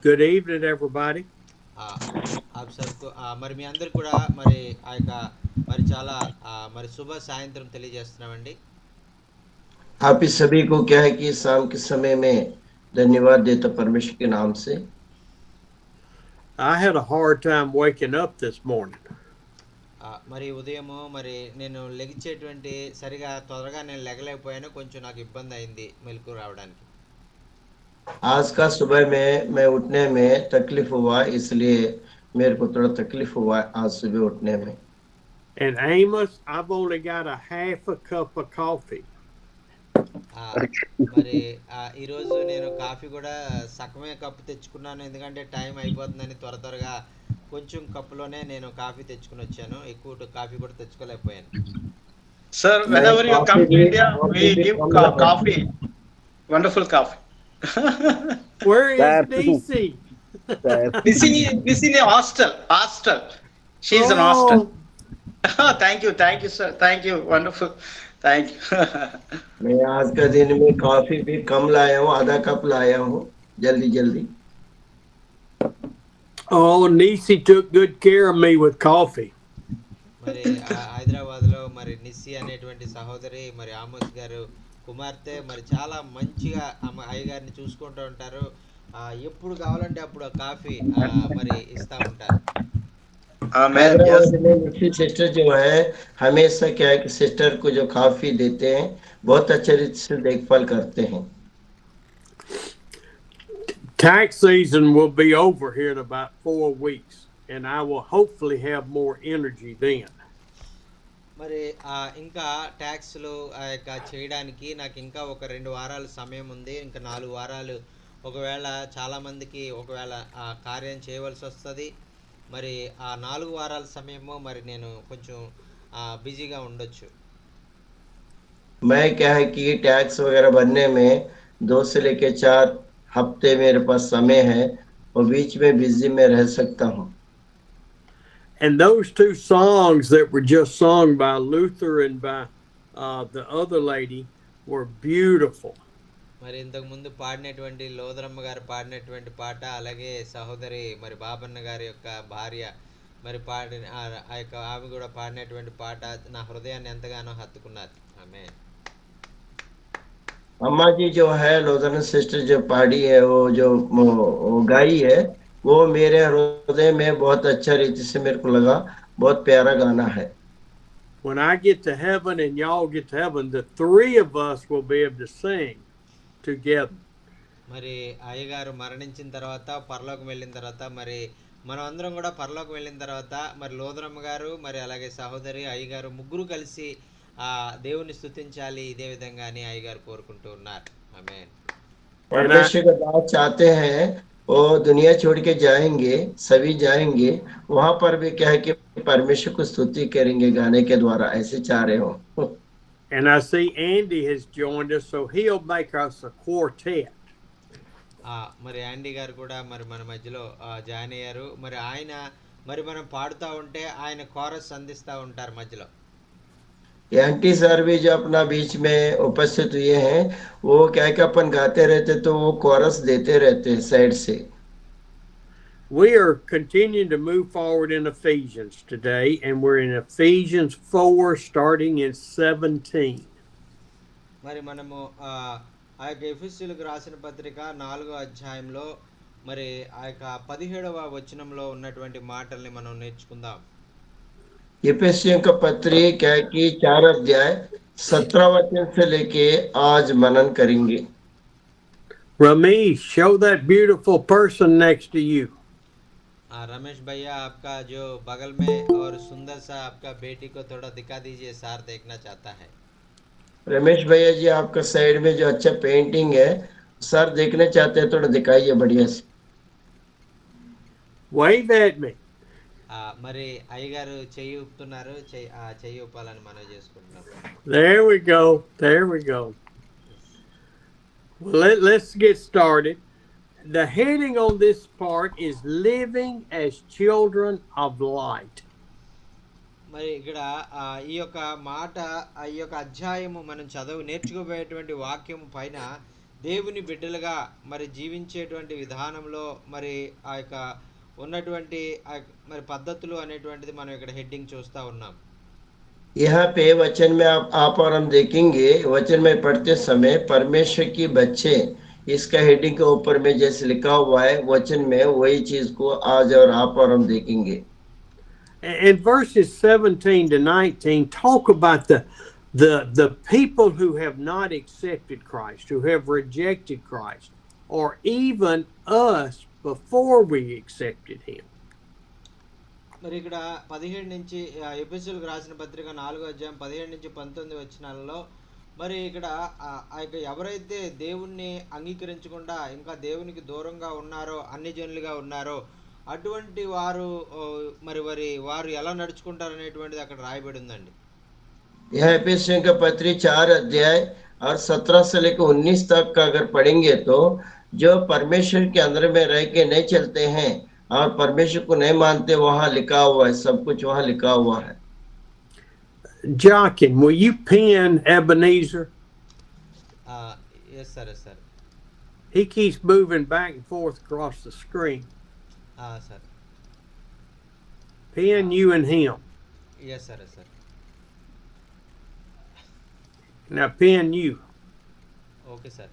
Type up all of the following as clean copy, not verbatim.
Good evening, everybody. ఆ, आप सबको మరి మీ అందరికి కూడా మరి ఆ యొక్క మరి చాలా మరి శుభ సాయంత్రం తెలియజేస్తున్నామండి. आप इस सभी को क्या है कि शाम के समय में धन्यवाद देता परमेश्वर के नाम से। I had a hard time waking up this morning. మరి ఉదయము మరి నేను లెగిచేటువంటి సరిగా త్వరగా నేను లెగలేకపోయాను. కొంచెం నాకు ఇబ్బంది అయింది మెలకు రావడానికి. आज का सुबह में मैं उठने में तकलीफ हुआ, इसलिए मेरे को थोड़ा तकलीफ हुआ आज सुबह उठने में। And Amos, I've only got a half a cup of coffee. ఆ, మరి ఈరోజు నేను కాఫీ కూడా సగమే కప్పు తెచ్చుకున్నాను. ఎందుకంటే టైం అయిపోతుందని త్వర త్వరగా కొంచెం కప్పులోనే నేను కాఫీ తెచ్చుకుని వచ్చాను. ఎక్కువ కాఫీ కూడా తెచ్చుకోలేకపోయాను. Sir, मैं whenever you come to India, coffee we भी give कम लाया हूँ। coffee, wonderful coffee. Where is That's DC? that's This in a hostel. She's an hostel. Oh, Thank you, sir. Thank you, wonderful. Thank you. मैं आज का दिन में coffee भी कम लाया हूँ, आधा कप लाया हूँ, जल्दी जल्दी। oh, Nisi took good care of me with coffee. మరి హైదరాబాద్లో మరి నిస్సి అనేటువంటి సహోదరి మరి ఆమోస్ గారు కుమార్తె మరి చాలా మంచిగా అయ్యగారిని చూసుకుంటూ ఉంటారు. ఎప్పుడు కావాలంటే అప్పుడు ఆ కాఫీ మరి ఇస్తూ ఉంటారు. Amen. Yes. हैदराबाद में निश्चित सिस्टर जो है, हमेशा क्या है कि सिस्टर को जो कॉफी देते हैं, बहुत अच्छे रीति से देखभाल करते हैं। Tax season will be over here in about 4 weeks, and I will hopefully have more energy then. మరి ఇంకా ట్యాక్స్లు ఆ యొక్క చేయడానికి నాకు ఇంకా ఒక 2 వారాలు సమయం ఉంది. ఇంకా 4 వారాలు ఒకవేళ చాలామందికి ఒకవేళ ఆ కార్యం చేయవలసి వస్తుంది. మరి ఆ 4 వారాల సమయము మరి నేను కొంచెం బిజీగా ఉండొచ్చు. मैं क्या है कि टैक्स वगैरह भरने में 2 से लेके 4 हफ्ते मेरे पास समय है और बीच में बिजी में रह सकता हूँ। And those two songs that were just sung by Luther and by the other lady were beautiful. మరి ఇంతకు ముందు పాడినటువంటి లోదరమ్మ గారు పాడినటువంటి పాట, అలాగే సహోదరి మరి బాబన్న గారి యొక్క భార్య మరి పాడిన ఆ యొక్క ఆమె కూడా పాడినటువంటి పాట నా హృదయాన్ని ఎంతగానో హత్తుకున్నారు. ఆమె अम्मा जी जो है लोधन सिस्टर जो पहाड़ी है वो गाई है, वो मेरे हृदय में बहुत अच्छा रीति से मेरे को लगा, बहुत प्यारा गाना है। When I get to heaven and y'all get to heaven, the three of us will be able to sing together. మరి అయ్యగారు మరణించిన తర్వాత పరలోకం వెళ్ళిన తర్వాత మరి మనం అందరం కూడా పరలోకం వెళ్ళిన తర్వాత మరి లోదరమ్మ గారు మరి అలాగే సహోదరి అయ్యగారు ముగ్గురు కలిసి దేవుని స్తుతించాలి ఇదే విధంగా అని అయ్యగారు కోరుకుంటూ ఉన్నారు. ఆమేన్. परमेश्वर का दास चाहते हैं वो दुनिया छोड़ के जाएंगे, सभी जाएंगे, वहां पर भी क्या है कि परमेश्वर को स्तुति करेंगे गाने के द्वारा, ऐसे चाह रहे हो। And I see Andy has joined us, so he'll make us a quartet. మరి యాండీ గారు కూడా మరి మన మధ్యలో జాయిన్ అయ్యారు. మరి ఆయన మరి మనం పాడుతూ ఉంటే ఆయన కోరస్ అందిస్తూ ఉంటారు మధ్యలో. एंटी सर भी जो अपना बीच में उपस्थित हुए हैं, वो क्या है कि अपन गाते रहते तो वो कोरस देते रहते हैं साइड से। We are continuing to move forward in Ephesians today, and we're in Ephesians 4, starting in 17. మరి మనము ఆ యొక్క ఎఫెసీయులకు రాసిన పత్రిక 4వ అధ్యాయంలో మరి ఆ యొక్క 17వ వచనంలో ఉన్నటువంటి మాటల్ని మనం నేర్చుకుందాం. एफेसियों का पत्री क्या है कि 4 अध्याय 17 वचन से लेके आज मनन करेंगे। Ramesh, show that beautiful person next to you. Ramesh भैया आपका जो बगल में और सुंदर सा आपका बेटी को थोड़ा दिखा दीजिए, सार देखना चाहता है. रमेश भैया जी, आपका साइड में जो अच्छा पेंटिंग है, सर देखना चाहते हैं, थोड़ा दिखाइए बढ़िया से। Wave at me. మరి అయ్యగారు చెయ్యి ఊపుతున్నారు. చెయ్యి ఊపాలని మనం చేసుకుంటున్నాం. There we go. There we go. Well, let's get started. The heading on this part is living as children of light. మరి ఇక్కడ ఈ యొక్క మాట ఈ యొక్క అధ్యాయము మనం నేర్చుకోబోయేటువంటి వాక్యం పైన దేవుని బిడ్డలుగా మరి జీవించేటువంటి విధానంలో మరి ఆ యొక్క ఉన్నటువంటి మరి పద్ధతులు అనేటువంటిది మనం ఇక్కడ హెడ్డింగ్ చూస్తూ ఉన్నాం. यहाँ पे वचन में आप और हम देखेंगे, वचन में पढ़ते समय परमेश्वर की बच्चे, इसका हेडिंग के ऊपर में जैसे लिखा हुआ है वचन में, वही चीज को आज और आप और हम देखेंगे. And verses 17 to 19 talk about the people who have not accepted Christ, who have rejected Christ, or even us before we accepted him. మరి ఇక్కడ 17 నుంచి ఎఫెసీయులకు రాసిన పత్రిక 4వ అధ్యాయం 17 నుంచి 19 వచనాలలో మరి ఇక్కడ ఆ యొక్క ఎవరైతే దేవుణ్ణి అంగీకరించకుండా ఇంకా దేవునికి దూరంగా ఉన్నారో, అన్ని జనులుగా ఉన్నారో అటువంటి వారు మరి వారు ఎలా నడుచుకుంటారు అనేటువంటిది అక్కడ రాయబడి ఉందండి. यह एफेसियों का पत्री 4 अध्याय और 17 से लेकर 19 तक का अगर पढ़ेंगे तो जो परमेश्वर के अंदर में रह के नहीं चलते हैं और परमेश्वर को नहीं मानते, वहां लिखा हुआ है, सब कुछ वहां लिखा हुआ है. Jochen, will you pin Ebenezer? Yes sir, yes sir. He keeps moving back and forth across the screen. Sir. Pin you and him. Yes sir, yes sir. Now pin you. Okay sir.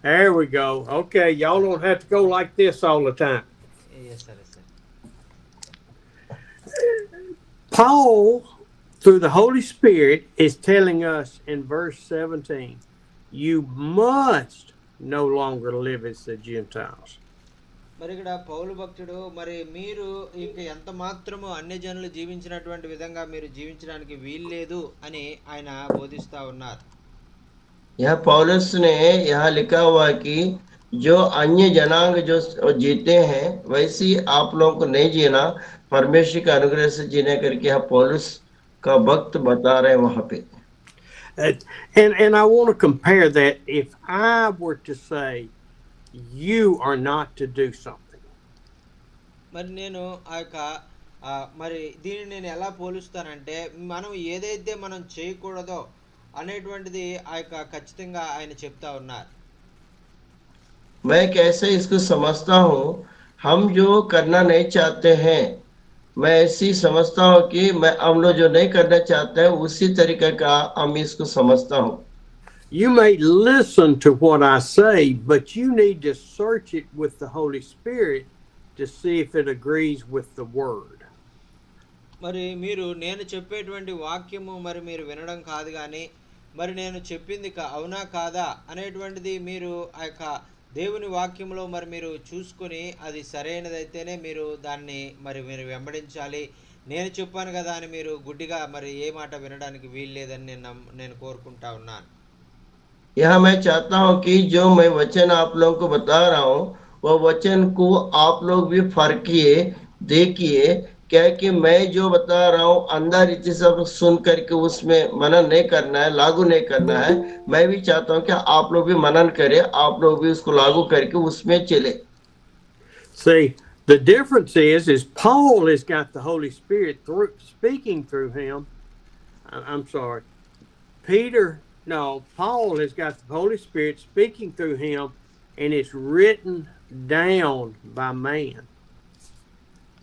There we go. Okay, y'all don't have to go like this all the time. Yes sir, yes sir. Paul, through the Holy Spirit, is telling us in verse 17, you must no longer live as the Gentiles. మరి ఇక్కడ పౌలు భక్తుడు మరి మీరు ఇంక ఎంత మాత్రము అన్య జనులు జీవించినటువంటి విధంగా మీరు జీవించడానికి వీల్లేదు అని ఆయన బోధిస్తా ఉన్నారు. यह पौलुस ने यहाँ लिखा हुआ कि जो अन्य जनांग जो जीते हैं वैसे आप लोगों को नहीं जीना, परमेश्वर के अनुग्रह से जीने करके यह पौलुस का वक्त बता रहे हैं वहां पे. And I want to compare that. If I were to say you are not to do something, మరి నేను ఆ యొక్క మరి దీన్ని నేను ఎలా పోలుస్తానంటే మనం ఏదైతే మనం చేయకూడదో అనేటువంటిది ఆ యొక్క ఖచ్చితంగా ఆయన చెప్తా ఉన్నారు. मैं कैसे इसको समझता हूँ, हम जो करना नहीं चाहते हैं, मैं ऐसी समझता हूँ कि हम लोग जो नहीं करना चाहते हैं उसी तरीके का हम इसको समझता हूँ. You may listen to what I say, but you need to search it with the Holy Spirit to see if it agrees with the Word. మరి మీరు నేను చెప్పేటువంటి వాక్యము మరి మీరు వినడం కాదు కానీ మరి నేను చెప్పింది అవునా కాదా అనేటువంటిది మీరు ఆ యొక్క దేవుని వాక్యంలో మరి మీరు చూసుకొని అది సరైనదైతేనే మీరు దాన్ని మరి మీరు వెంబడించాలి. నేను చెప్పాను కదా అని మీరు గుడ్డిగా మరి ఏ మాట వినడానికి వీల్లేదని నేను కోరుకుంటా ఉన్నాను. यहाँ मैं चाहता हूँ कि जो मैं वचन आप लोगों को बता रहा हूँ वो वचन को आप लोग भी फर्किए, देखिए, क्या कि मैं जो बता रहा हूँ अंदर रीति सब सुन करके उसमें मनन नहीं करना है, लागू नहीं करना है. मैं भी चाहता हूँ कि आप लोग भी मनन करें, आप लोग भी उसको लागू करके उसमें चले. See, the difference is Paul has got the Holy Spirit speaking through him. I'm sorry. Paul has got the Holy Spirit speaking through him, and it's written down by man.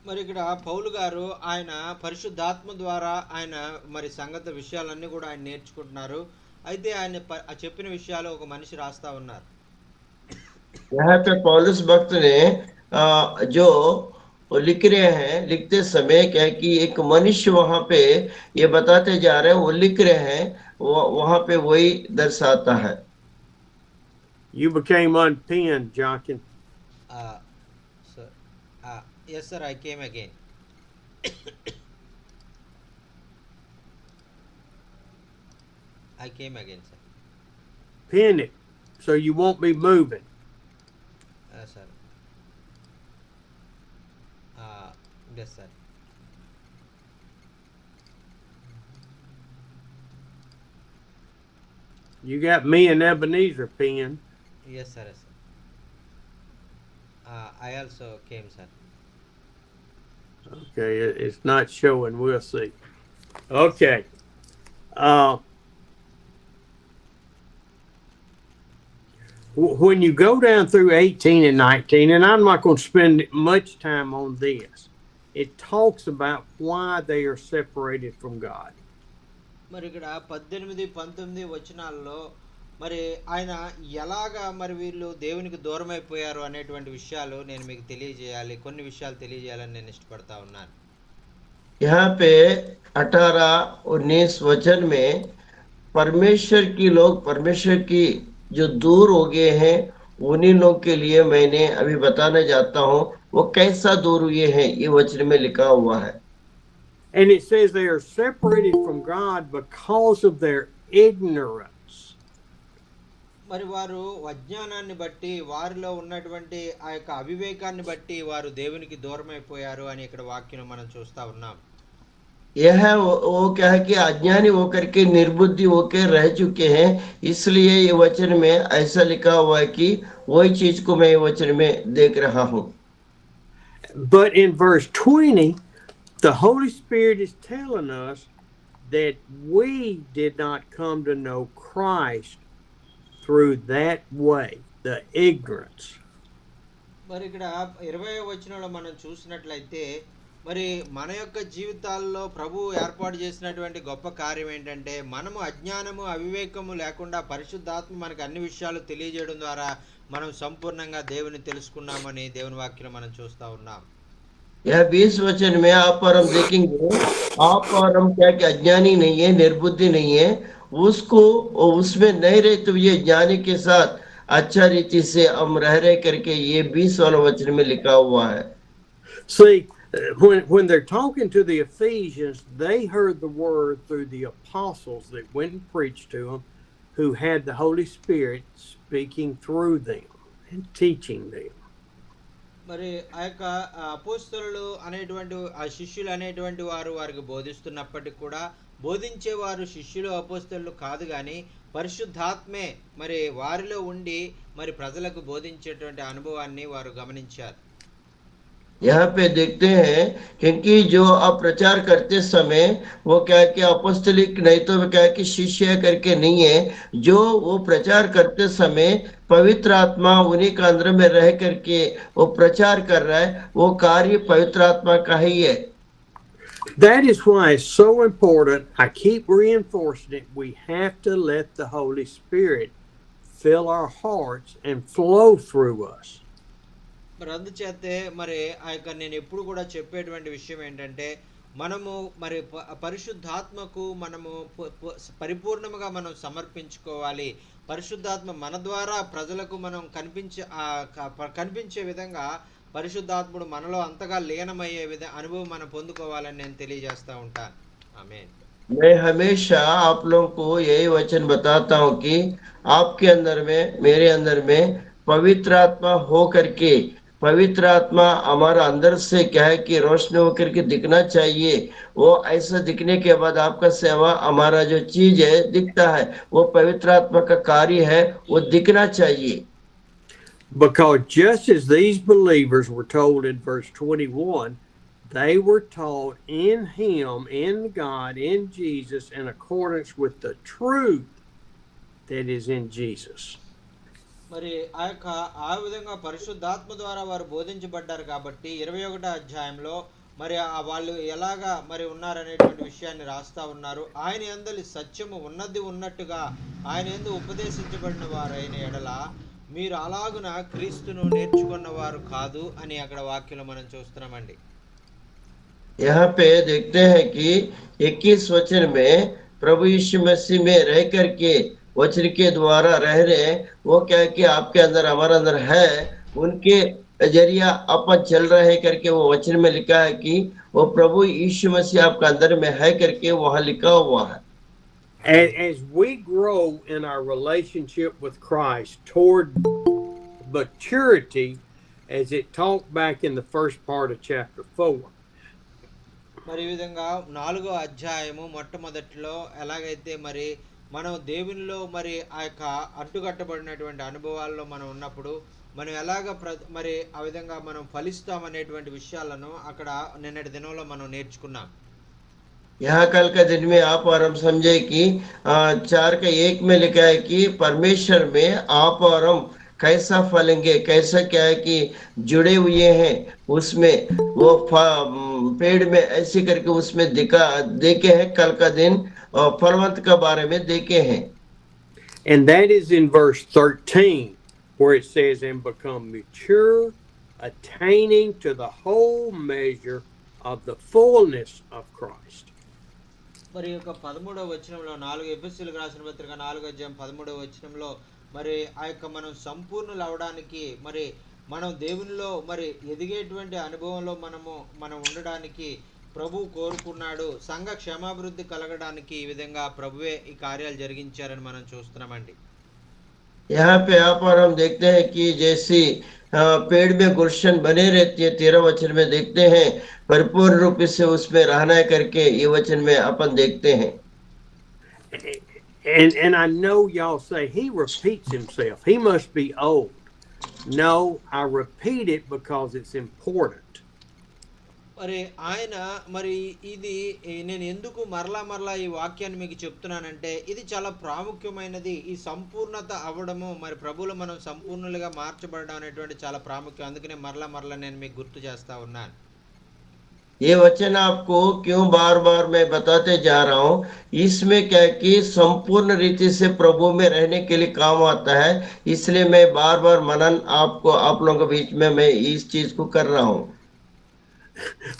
మరి ఇక్కడ పౌలు గారు ఆయన పరిశుద్ధాత్మ ద్వారా ఆయన మరి సంగత విషయాలన్నీ కూడా ఆయన నేర్చుకుంటున్నారు. అయితే ఆయన చెప్పిన విషయాలు ఒక మనిషి రాస్తా ఉన్నారు. यहाँ पे पौलुस भक्त ने जो लिख रहे हैं, लिखते समय क्या कि एक मनुष्य वहां पे ये बताते जा रहे हैं, वो लिख रहे हैं, वहां पे वही दर्शाता है. You became unpinned, Jochen. Yes sir, I came again. I came again sir. Pin it so you won't be moving. Sir. Yes sir. You got me and Ebenezer pinned. Yes sir, yes sir. I also came sir. Okay, it's not showing. We'll see. Okay. when you go down through 18 and 19, and I'm not going to spend much time on this, it talks about why they are separated from God. మరి ఇక్కడ 18, 19 వచనాల్లో మరి ఆయన ఎలాగా మరి వీళ్ళు దేవునికి దూరం అయిపోయారు అనేటువంటి విషయాలు నేను మీకు తెలియజేయాలి, కొన్ని విషయాలు తెలియజేయాలని నేను ఇష్టపడతా ఉన్నాను. यहाँ पे 18-19 वचन में परमेश्वर की जो दूर हो गए हैं उन्हीं लोग के लिए मैंने अभी बताने जाता हूँ वो कैसा दूर हुए हैं, ये वचन में लिखा हुआ है. And it says they are separated from God because of their ignorance. మరి వారు అజ్ఞానాన్ని బట్టి, వారిలో ఉన్నటువంటి ఆ యొక్క అవివేకాన్ని బట్టి వారు దేవునికి దూరం అయిపోయారు అని ఇక్కడ వాక్యం మనం చూస్తా ఉన్నాం. यह वो क्या है कि अज्ञानी होकर के निर्बुद्धि होकर रह चुके हैं, इसलिए ये वचन में ऐसा लिखा हुआ है कि वही चीज को मैं वचन में देख रहा हूँ. But in verse 20, the Holy Spirit is telling us that we did not come to know Christ through that way, the ignorance. మరి ఇక్కడ 20వ వచనంలో మనం చూసినట్లయితే మరి మన యొక్క జీవితాల్లో ప్రభు ఏర్పాటు చేసినటువంటి గొప్ప కార్యం ఏంటంటే మనము అజ్ఞానము అవివేకము లేకుండా పరిశుద్ధాత్మ మనకు అన్ని విషయాలు తెలియజేయడం ద్వారా మనం సంపూర్ణంగా దేవుని తెలుసుకున్నామని దేవుని వాక్యం మనం చూస్తా ఉన్నాం. यह 20 वचन में आप और हम देखेंगे, आप और हम क्या कि अज्ञानी नहीं है, निर्बुद्धि नहीं है, उसको उसमें नहीं रहे तो ये ज्ञानी के साथ अच्छा रीति से हम रह करके ये 20 वाला वचन में लिखा हुआ है. See, when they're talking to the Ephesians, they heard the word through the apostles that went and preached to them, who had the Holy Spirit speaking through them and teaching them. మరి ఆ యొక్క అపోస్తలులు అనేటువంటి ఆ శిష్యులు అనేటువంటి వారు వారికి బోధిస్తున్నప్పటికీ కూడా బోధించేవారు శిష్యులు అపోస్తలులు కాదు, కానీ పరిశుద్ధాత్మే మరి వారిలో ఉండి మరి ప్రజలకు బోధించేటువంటి అనుభవాన్ని వారు గమనించారు. यहाँ पे देखते हैं क्योंकि जो आप प्रचार करते समय वो क्या है कि अपोस्तलिक नहीं तो क्या है कि शिष्य करके नहीं है, जो वो प्रचार करते समय पवित्र आत्मा उन्हीं का अंदर में रह करके वो प्रचार कर रहा है, वो कार्य पवित्र आत्मा का ही है. That is why it's so important. I keep reinforcing it. We have to let the Holy Spirit fill our hearts and flow through us. మరి అందుచేతే మరి ఆ యొక్క నేను ఎప్పుడు కూడా చెప్పేటువంటి విషయం ఏంటంటే మనము మరి పరిశుద్ధాత్మకు మనము పరిపూర్ణముగా మనం సమర్పించుకోవాలి. పరిశుద్ధాత్మ మన ద్వారా ప్రజలకు మనం కనిపించే విధంగా పరిశుద్ధాత్ముడు మనలో అంతగా లీనమయ్యే అనుభవం మనం పొందుకోవాలని నేను తెలియజేస్తూ ఉంటాను. ఆమేన్. मैं हमेशा आप लोगों को यही वचन बताता हूँ कि आपके अंदर में मेरे अंदर में पवित्र आत्मा हो करके, पवित्र आत्मा हमारा अंदर से क्या है कि रोशनी होकर के दिखना चाहिए. वो ऐसा दिखने के बाद आपका सेवा हमारा जो चीज है दिखता है, वो पवित्र आत्मा का कार्य है, वो दिखना चाहिए. Because just as these believers were told in verse 21, they were taught in Him, in God, in Jesus, in accordance with the truth that is in Jesus. మరి ఆ విధంగా పరిశుద్ధాత్మ ద్వారా వారు బోధించబడ్డారు కాబట్టి 21వ అధ్యాయంలో మరి వాళ్ళు ఎలాగా మరి ఉన్నారనేటువంటి విషయాన్ని రాస్తా ఉన్నారు. ఆయన యందు సత్యము ఉన్నట్టుగా ఆయన యందు ఉపదేశించబడిన వారైన ఎడల మీరు అలాగున క్రీస్తును నేర్చుకున్నవారు కాదు అని అక్కడ వాక్యంలో మనం చూస్తున్నామండి. यहाँ पे देखते हैं कि 21 वचन में प्रभु यीशु मसीह में रह करके वचन के द्वारा रह रहे, वो क्या है कि आपके अंदर हमारा अंदर है, उनके जरिया अपन चल रहे करके वो वचन में लिखा है कि वो प्रभु यीशु मसीह आपका अंदर में है करके वहाँ लिखा हुआ है. As we grow in our relationship with Christ toward maturity, as it talked back in the first part of chapter 4, మరి ఈ విధంగా 4వ అధ్యాయము మొట్టమొదటిలో ఎలాగైతే మరి మనం దేవునిలో మరి ఆ యొక్క అడ్డుకట్టబడినటువంటి అనుభవాల్లో మనం ఉన్నప్పుడు మనం ఎలాగ మరి ఆ విధంగా మనం ఫలిస్తామనేటువంటి విషయాలను అక్కడ నిన్నటి దినంలో మనం నేర్చుకున్నాం. यहाँ कल का दिन में आप और हम समझे कि 4:1 में लिखा है कि परमेश्वर में आप और हम कैसा फलेंगे, कैसा क्या है कि जुड़े हुए हैं उसमें, वो पेड़ में ऐसे करके उसमें देखे हैं कल का दिन, और फलवंत के बारे में देखे हैं. And that is in verse 13, where it says, and become mature, attaining to the whole measure of the fullness of Christ. మరి యొక్క 13వ వచనంలో 4 ఎఫెసీయులకు రాసిన పత్రిక 4వ అధ్యాయం 13వ వచనంలో మరి ఆ యొక్క మనం సంపూర్ణులు అవడానికి, మరి మనం దేవునిలో మరి ఎదిగేటువంటి అనుభవంలో మనం ఉండడానికి ప్రభువు కోరుకున్నాడు. సంఘ క్షేమాభివృద్ధి కలగడానికి ఈ విధంగా ప్రభువే ఈ కార్యాలు జరిగించారని మనం చూస్తున్నామండి. यहाँ पे आप और हम देखते हैं कि जैसी पेड़ में गुलशन बने रहती है, 13 वचन में देखते हैं, भरपूर रूप से उसमें रहना करके ये वचन में अपन देखते हैं. And I know y'all say he repeats himself. He must be old. No, I repeat it because it's important. మరి ఆయన మరి ఇది నేను ఎందుకు మరలా ఈ వాక్యాన్ని మీకు చెప్తున్నానంటే, ఇది చాలా ప్రాముఖ్యమైనది. ఈ సంపూర్ణత అవ్వడము, మరి ప్రభువులో మనం సంపూర్ణులుగా మార్చబడడం అనేటువంటి చాలా ప్రాముఖ్యం. అందుకనే మరలా నేను మీకు గుర్తు చేస్తా ఉన్నాను. ये वचन आपको क्यों बार बार मैं बताते जा रहा हूँ, इसमें क्या है कि संपूर्ण रीति से प्रभु में रहने के लिए काम आता है, इसलिए मैं बार बार मनन आप लोगों के बीच में मैं इस चीज को कर रहा हूँ.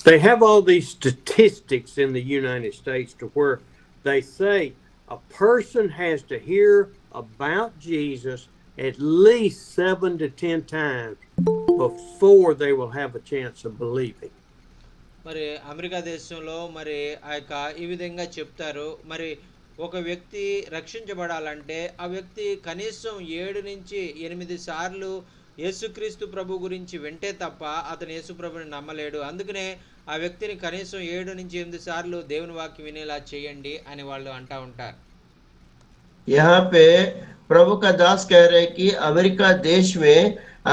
They have all these statistics in the United States to where they say a person has to hear about Jesus at least 7 to 10 times before they will have a chance of believing. మరి America దేశంలో మరి ఆ యొక్క ఈ విధంగా చెప్తారు. మరి ఒక వ్యక్తి రక్షించబడాలంటే ఆ వ్యక్తి కనీసం 7 నుంచి 8 సార్లు యేసుక్రీస్తు ప్రభు గురించి వింటే తప్ప అతను యేసు ప్రభుని నమ్మలేడు. అందుకనే ఆ వ్యక్తిని కనీసం 7 నుంచి 8 సార్లు దేవుని వాక్యం వినేలా చేయండి అని వాళ్ళు అంటా ఉంటారు. यहाँ पे प्रभु का दास कह रहे कि अमेरिका देश में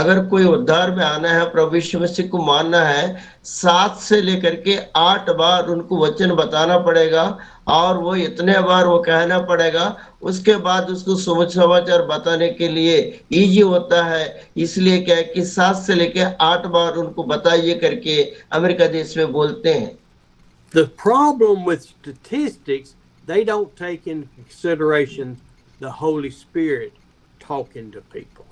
अगर कोई उद्धार में आना है, प्रभु यीशु मसीह को मानना है, 7 से लेकर के 8 बार उनको वचन बताना पड़ेगा, और वो इतने बार वो कहना पड़ेगा, उसके बाद उसको समाचार बताने के लिए इजी होता है. इसलिए क्या है कि 7 से लेकर 8 बार उनको बताइए करके अमेरिका देश में बोलते हैं. The problem with statistics, they don't take into consideration the Holy Spirit talking to people.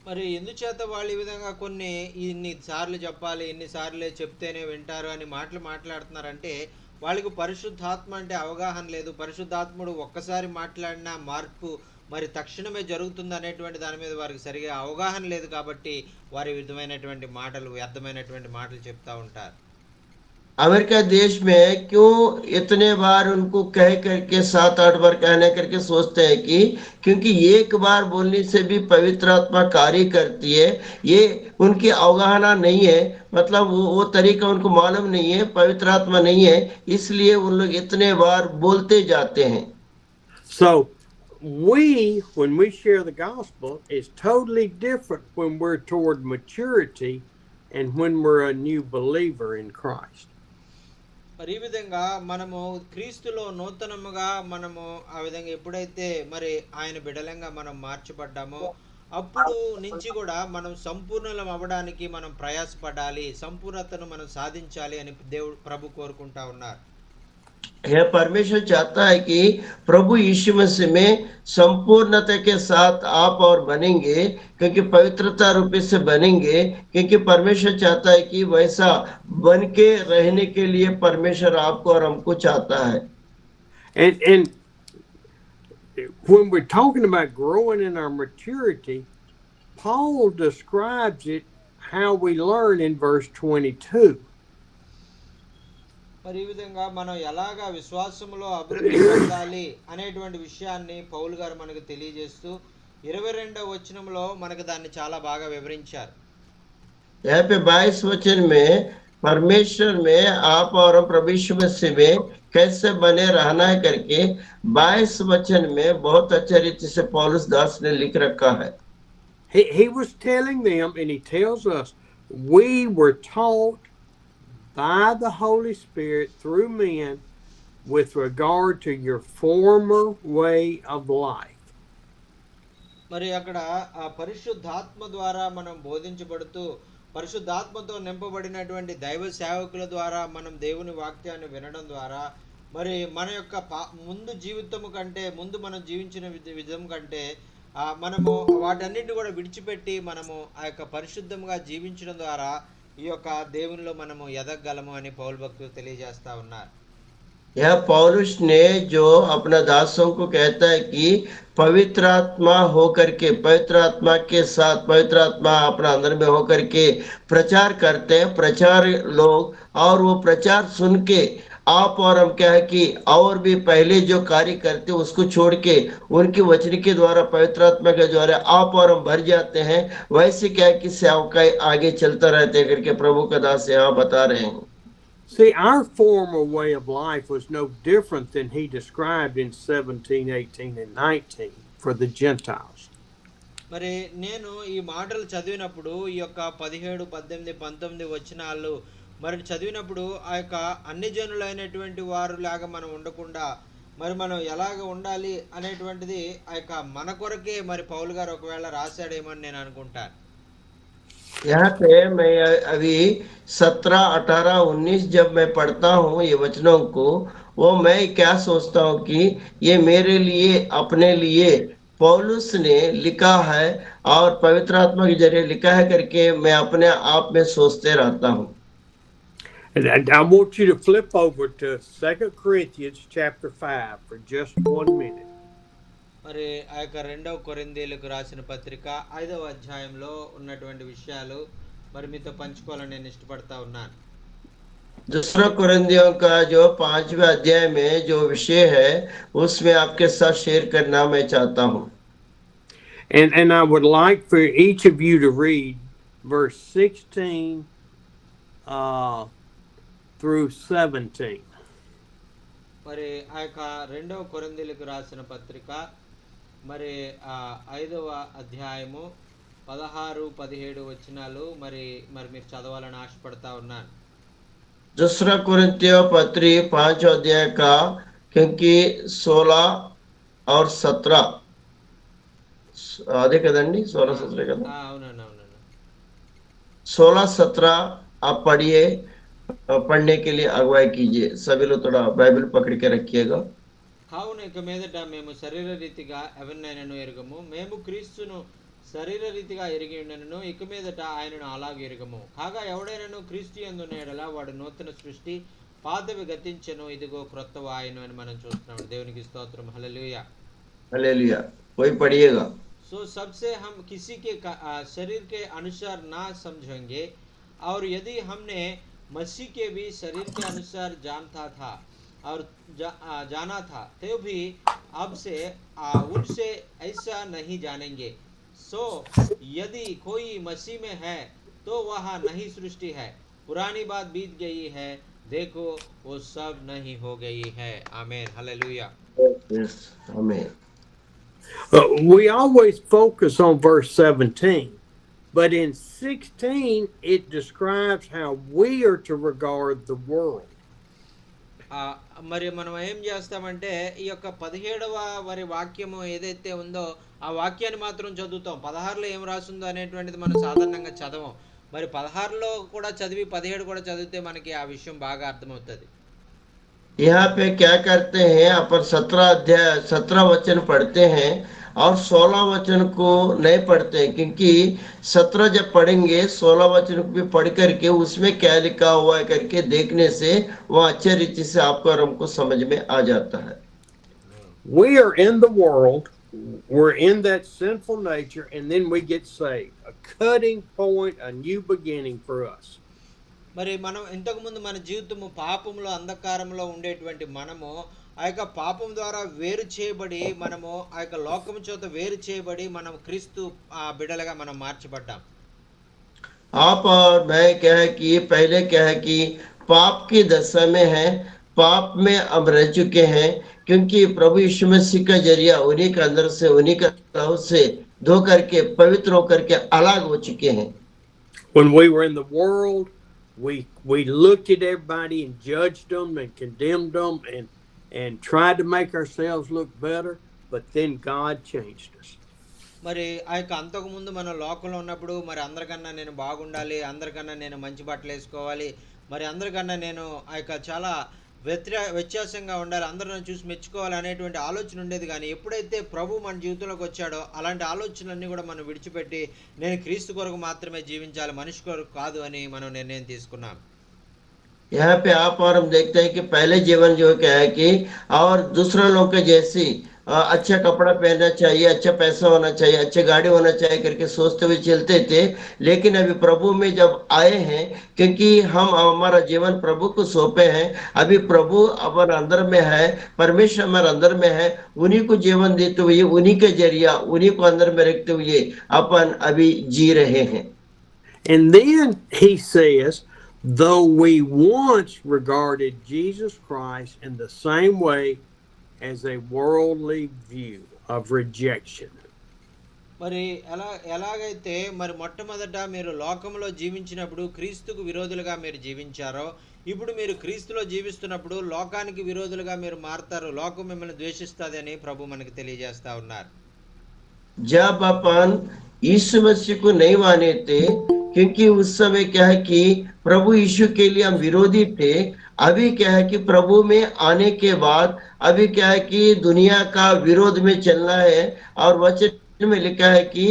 మరి ఎందుచేత వాళ్ళు ఈ విధంగా కొన్ని ఇన్ని సార్లు చెప్పాలి, ఇన్ని సార్లు చెప్తేనే వింటారు అని మాట్లాడుతున్నారంటే, వాళ్ళకి పరిశుద్ధాత్మ అంటే అవగాహన లేదు. పరిశుద్ధాత్ముడు ఒక్కసారి మాట్లాడిన మార్పు మరి తక్షణమే జరుగుతుంది అనేటువంటి దాని మీద వారికి సరిగా అవగాహన లేదు. కాబట్టి వారి విధమైనటువంటి మాటలు, వ్యర్థమైనటువంటి మాటలు చెప్తా ఉంటారు. अमेरिका देश में क्यों इतने बार उनको कह करके 7-8 बार कहने करके सोचते हैं कि क्योंकि एक बार बोलने से भी पवित्र आत्मा कार्य करती है. ये उनकी अवगाहना नहीं है, मतलब वो तरीका उनको मालूम नहीं है, पवित्र आत्मा नहीं है, इसलिए उन लोग इतने बार बोलते जाते हैं. So when we share the gospel, is totally different when we're toward maturity and when we're a new believer in Christ. మరి ఈ విధంగా మనము క్రీస్తులో నూతనముగా మనము ఆ విధంగా ఎప్పుడైతే మరి ఆయన బిడలంగా మనం మార్చబడ్డామో అప్పుడు నుంచి కూడా మనం సంపూర్ణలం అవ్వడానికి మనం ప్రయాసపడాలి, సంపూర్ణతను మనం సాధించాలి అని ప్రభు కోరుకుంటా ఉన్నారు. यह परमेश्वर चाहता है कि प्रभु यीशु मसीह में संपूर्णता के साथ आप और बनेंगे, क्योंकि पवित्रता रूप से बनेंगे, क्योंकि परमेश्वर चाहता है कि वैसा बन के रहने के लिए परमेश्वर आपको और हमको चाहता है. And when we're talking about growing in our maturity, Paul describes it how we learn in verse 22. మరి ఈ విధంగా మనం ఎలాగా విశ్వాసములో అభివృద్ధి పొందాలి అనేటువంటి విషయాన్ని పౌలు గారు మనకు తెలియజేస్తూ 22వ వచనంలో మనకు దాన్ని చాలా బాగా వివరించారు. यहाँ पे 22 वचन में परमेश्वर में आप और प्रभु यीशु मसीह में कैसे बने रहना है करके 22 वचन में बहुत अच्छे रीति से पौलुस दास ने लिख रखा है. He was telling them, and he tells us, we were taught by the Holy Spirit through men with regard to your former way of life. మరి అక్కడ ఆ పరిశుద్ధాత్మ ద్వారా మనం బోధించబడుతూ పరిశుద్ధాత్మతో నింపబడినటువంటి దైవ సేవకుల ద్వారా మనం దేవుని వాక్యాన్ని వినడం ద్వారా మరి మన యొక్క ముందు జీవితం కంటే ముందు మనం జీవించిన విధం కంటే మనము వాటన్నిటిని కూడా విడిచిపెట్టి మనము ఆ యొక్క పరిశుద్ధంగా జీవించడం ద్వారా ఈ యొక్క దేవునిలో మనము ఎదగగలము అని పౌలు భక్తులు తెలియజేస్తా ఉన్నారు. यह पौलुस ने जो अपना दासों को कहता है कि पवित्र आत्मा होकर के पवित्र आत्मा के साथ पवित्र आत्मा अपना अंदर में होकर के प्रचार करते हैं, प्रचार लोग, और वो प्रचार सुन के आप और हम क्या है कि और भी पहले जो कार्य करते उसको छोड़ के उनकी वचन के द्वारा पवित्र आत्मा के द्वारा आप और हम भर जाते हैं. वैसे क्या है कि सेवकाई आगे चलता रहते हैं करके प्रभु का दास यहाँ बता रहे हैं. See, our former way of life was no different than he described in 17, 18, and 19 for the Gentiles. మరి నేను ఈ మాటలు చదివినప్పుడు ఈ యొక్క 17, 18, 19 వచనాలు మరి చదివినప్పుడు ఆ యొక్క అన్ని జనులైనటువంటి వారు లాగా మనం ఉండకుండా మరి మనం ఎలాగ ఉండాలి అనేటువంటిది ఆ యొక్క మన కొరకే మరి పౌలు గారు ఒకవేళ రాశాడేమని నేను అనుకుంటాను. यहाँ पे मैं अभी 17, 18, 19 जब मैं पढ़ता हूँ ये वचनों को, वो मैं क्या सोचता हूँ कि ये मेरे लिए अपने लिए पौलुस ने लिखा है और पवित्र आत्मा के जरिए लिखा है करके मैं अपने आप में सोचते रहता हूँ. And I want you to flip over to 2 Corinthians chapter 5 for just 1 minute. మరి ఆ యొక్క 2వ కొరింథీయులకు రాసిన పత్రిక 5వ అధ్యాయంలో ఉన్నటువంటి విషయాలు మరి మీతో పంచుకోవాలని నేను ఇష్టపడతా ఉన్నాను. दूसरा कुरिन्थियों का जो 5वें अध्याय में जो विषय है उसमें आपके साथ शेयर करना मैं चाहता हूँ. And I would like for each of you to read verse 16 through 17. మరి ఆ యొక్క 2వ కొరింథీయులకు రాసిన పత్రిక మరి 5వ అధ్యాయము 16, 17 వచనాలు మరి మీరు చదవాలని ఆశపడతా ఉన్నాను. दूसरा कुरिन्थियों पत्री 5 अध्याय का क्योंकि 16 और 17 అదే కదండి 16, 17 కదా. అవునండి. 16, 17 आप पढ़िए, पढ़ने के लिए अगुवाई कीजिए. सभी लोग थोड़ा बाइबल पकड़ के रखिएगा. కావున ఇక మీదట మేము శరీర రీతిగా ఎవరినైనాను ఎరుగము, మేము క్రీస్తును శరీర రీతిగా ఎరిగి ఉండను, ఇక మీదట ఆయనను అలాగే ఎరుగము. కాగా ఎవడైనాను క్రీస్తు యందున్న యెడల వాడు నూతన సృష్టి, పాతవి గతించెను, ఇదిగో క్రొత్తవి ఆయను అని మనం చూస్తున్నాం. దేవునికి స్తోత్రం. హల్లెలూయా. हालेलुया. कोई पढ़िएगा. सो सबसे हम किसी के शरीर के अनुसार ना समझेंगे, और यदि हमने मसीह के भी शरीर के अनुसार जानता था और जाना था तो भी अब से उनसे ऐसा नहीं जानेंगे. सो यदि कोई मसीह में है तो वह नई सृष्टि है, पुरानी बात बीत गई है, देखो वो सब नहीं हो गई है. आमीन. Hallelujah. Yes. Amen. We always focus on verse 17, but in 16 it describes how we are to regard the world. మరి మనం ఏం చేస్తామంటే ఈ యొక్క 17వ మరి వాక్యము ఏదైతే ఉందో ఆ వాక్యాన్ని మాత్రం చదువుతాం. 16లో ఏం రాసిందో అనేటువంటిది మనం సాధారణంగా చదవం. మరి 16లో కూడా చదివి 17 కూడా చదివితే మనకి ఆ విషయం బాగా అర్థమవుతుంది. यहाँ पे क्या करते हैं, अपन 17 वचन पढ़ते हैं और 16 वचन को नहीं पढ़ते हैं, क्योंकि 17 जब पढ़ेंगे 16 वचन को भी पढ़ करके उसमें क्या लिखा हुआ है करके देखने से वह अच्छे रीति से आपको और हमको समझ में आ जाता है. We are in the world, we're in that sinful nature, and then we get saved. A cutting point, a new beginning for us. మరి మనం ఇంతకుముందు మన జీవితము పాపంలో అంధకారంలో ఉండేటువంటి మనము ఆ యొక్క పాపం ద్వారా వేరు చేయబడి మనము ఆ యొక్క లోకము చేత వేరు చేయబడి మనం క్రీస్తు బిడ్డలుగా మనం మార్చబడ్డాం. आप और मैं क्या है कि पहले क्या है कि पाप की दशा में है, पाप में अब रह चुके हैं, क्योंकि प्रभु यीशु मसीह का जरिया उन्हीं के अंदर से उन्हीं का लहू से धो करके पवित्र होकर के अलग हो चुके हैं. When we were in the world, we looked at everybody and judged them and condemned them and tried to make ourselves look better, but then God changed us. మరి ఆ యొక్క అంతకుముందు మనం లోకంలో ఉన్నప్పుడు మరి అందరికన్నా నేను బాగుండాలి, అందరికన్నా నేను మంచి బట్టలు వేసుకోవాలి, మరి అందరికన్నా నేను ఆ యొక్క చాలా వ్యత్యాసంగా ఉండాలి, అందరూ నన్ను చూసి మెచ్చుకోవాలి అనేటువంటి ఆలోచన ఉండేది. కానీ ఎప్పుడైతే ప్రభు మన జీవితంలోకి వచ్చాడో అలాంటి ఆలోచనలన్నీ కూడా మనం విడిచిపెట్టి నేను క్రీస్తు కొరకు మాత్రమే జీవించాలి, మనిషి కొరకు కాదు అని మనం నిర్ణయం తీసుకున్నాం. यहाँ पे आप और हम देखते हैं कि पहले जीवन जो क्या है कि और दूसरे लोगों के जैसी अच्छा कपड़ा पहनना चाहिए, अच्छा पैसा होना चाहिए, अच्छी गाड़ी होना चाहिए करके सोचते हुए चलते थे। लेकिन अभी प्रभु में जब आए हैं, क्योंकि हम हमारा जीवन प्रभु को सौंपे हैं, अभी प्रभु हमारे अंदर में है, परमेश्वर हमारे अंदर में है, उन्हीं को जीवन देते हुए, उन्हीं के जरिया, उन्हीं को अंदर में रखते हुए अपन अभी जी रहे हैं। And then he says, though we once regarded Jesus Christ in the same way as a worldly view of rejection. మరి ఎలాగైతే మరి మొట్టమొదట మీరు లోకంలో జీవించినప్పుడు క్రీస్తుకు విరోధులుగా మీరు జీవించారో, ఇప్పుడు మీరు క్రీస్తులో జీవిస్తున్నప్పుడు లోకానికి విరోధులుగా మీరు మారతారు, లోకం మిమ్మల్ని ద్వేషిస్తుంది అని ప్రభు మనకి తెలియజేస్తా ఉన్నారు. जब अपन यीशु मसीह को नहीं माने थे, क्योंकि उस समय क्या है कि प्रभु यीशु के लिए हम विरोधी थे। अभी क्या है कि प्रभु में आने के बाद अभी क्या है कि दुनिया का विरोध में चलना है, और वचन में लिखा है कि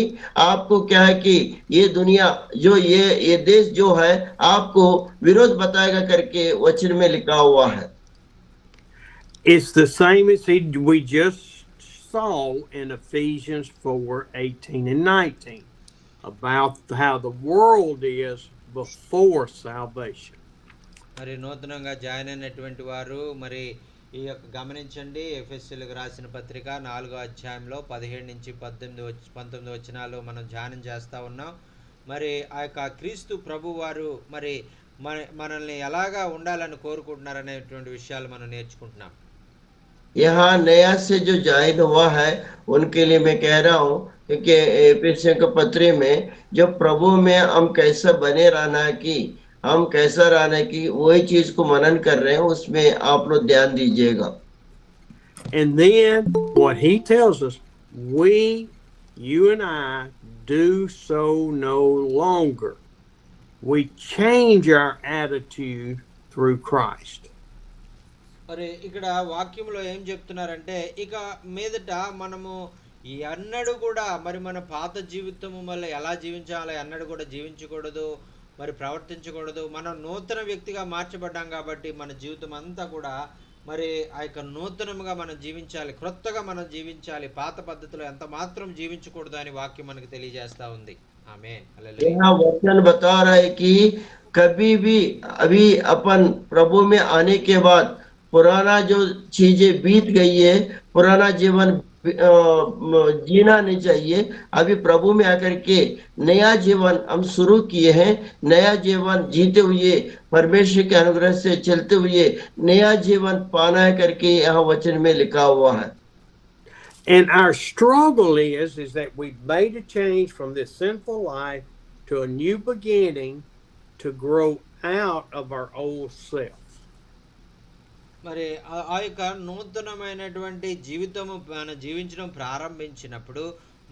आपको क्या है कि ये दुनिया जो ये देश जो है आपको विरोध बताएगा करके वचन में लिखा हुआ है। It's the same as we just saw in Ephesians 4:18 and 19 about how the world is before salvation. మరి నూతనంగా జాయిన్ అయినటువంటి వారు మరి ఈ యొక్క గమనించండి, ఎఫెసీయులకు రాసిన పత్రిక 4వ అధ్యాయంలో 17 నుంచి 19 వచనాలు మనం ధ్యానం చేస్తూ ఉన్నాం. మరి ఆ యొక్క క్రీస్తు ప్రభు వారు మరి మనల్ని ఎలాగా ఉండాలని కోరుకుంటున్నారు అనేటువంటి విషయాలు మనం నేర్చుకుంటున్నాం. यहाँ नया से जो ज्वाइन हुआ है उनके लिए मैं कह रहा हूँ, क्योंकि एफिसियों के पत्र में जो प्रभु में हम कैसा बने रहना की, हम कैसा रहना की, वही चीज को मनन कर रहे हैं, उसमें आप लोग ध्यान दीजिएगा। And then what he tells us, you and I do so no longer. We change our attitude through Christ. మరి ఇక్కడ వాక్యంలో ఏం చెప్తున్నారంటే, ఇక మీదట మనము ఎన్నడూ కూడా మరి మన పాత జీవితము వల్ల ఎలా జీవించాలో ఎన్నడూ కూడా జీవించకూడదు, మరి ప్రవర్తించకూడదు. మనం నూతన వ్యక్తిగా మార్చబడ్డాం కాబట్టి మన జీవితం అంతా కూడా మరి ఆ యొక్క నూతనముగా మనం జీవించాలి, క్రొత్తగా మనం జీవించాలి, పాత పద్ధతిలో ఎంత మాత్రం జీవించకూడదు అని వాక్యం మనకు తెలియజేస్తా ఉంది. ఆమేన్, హల్లెలూయా. यहाँ वचन बता रहा है कि कभी भी अभी अपन प्रभु में आने के बाद पुराना जो चीजें बीत गई है, पुराना जीवन जीना नहीं चाहिए। अभी प्रभु में आकर के नया जीवन हम शुरू किए हैं, नया जीवन जीते हुए परमेश्वर के अनुग्रह से चलते हुए नया जीवन पाना है करके यहाँ वचन में लिखा हुआ है। And our struggle is that we've made a change from this sinful life to a new beginning to grow out of our old self. మరి ఆ యొక్క నూతనమైనటువంటి జీవితము మనం జీవించడం ప్రారంభించినప్పుడు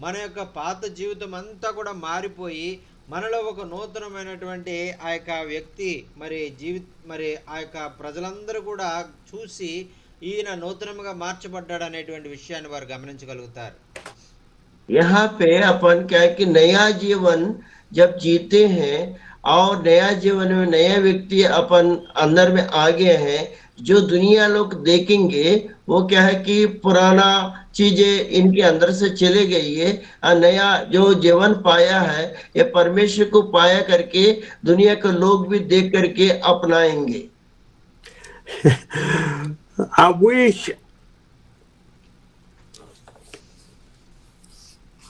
మన యొక్క పాత జీవితం అంతా కూడా మారిపోయి మనలో ఒక నూతనమైనటువంటి ఆ యొక్క వ్యక్తి మరి ఆ యొక్క ప్రజలందరూ కూడా చూసి ఈయన నూతనంగా మార్చబడ్డాడు అనేటువంటి విషయాన్ని వారు గమనించగలుగుతారు. यहाँ पे अपन क्या है कि नया जीवन जब जीते हैं और नया जीवन में नया व्यक्ति अपन अंदर में आ गए हैं, जो दुनिया लोग देखेंगे वो क्या है कि पुराना चीजें इनके अंदर से चले गई है, और नया जो जीवन पाया है ये परमेश्वर को पाया करके दुनिया के लोग भी देख करके अपनाएंगे। I wish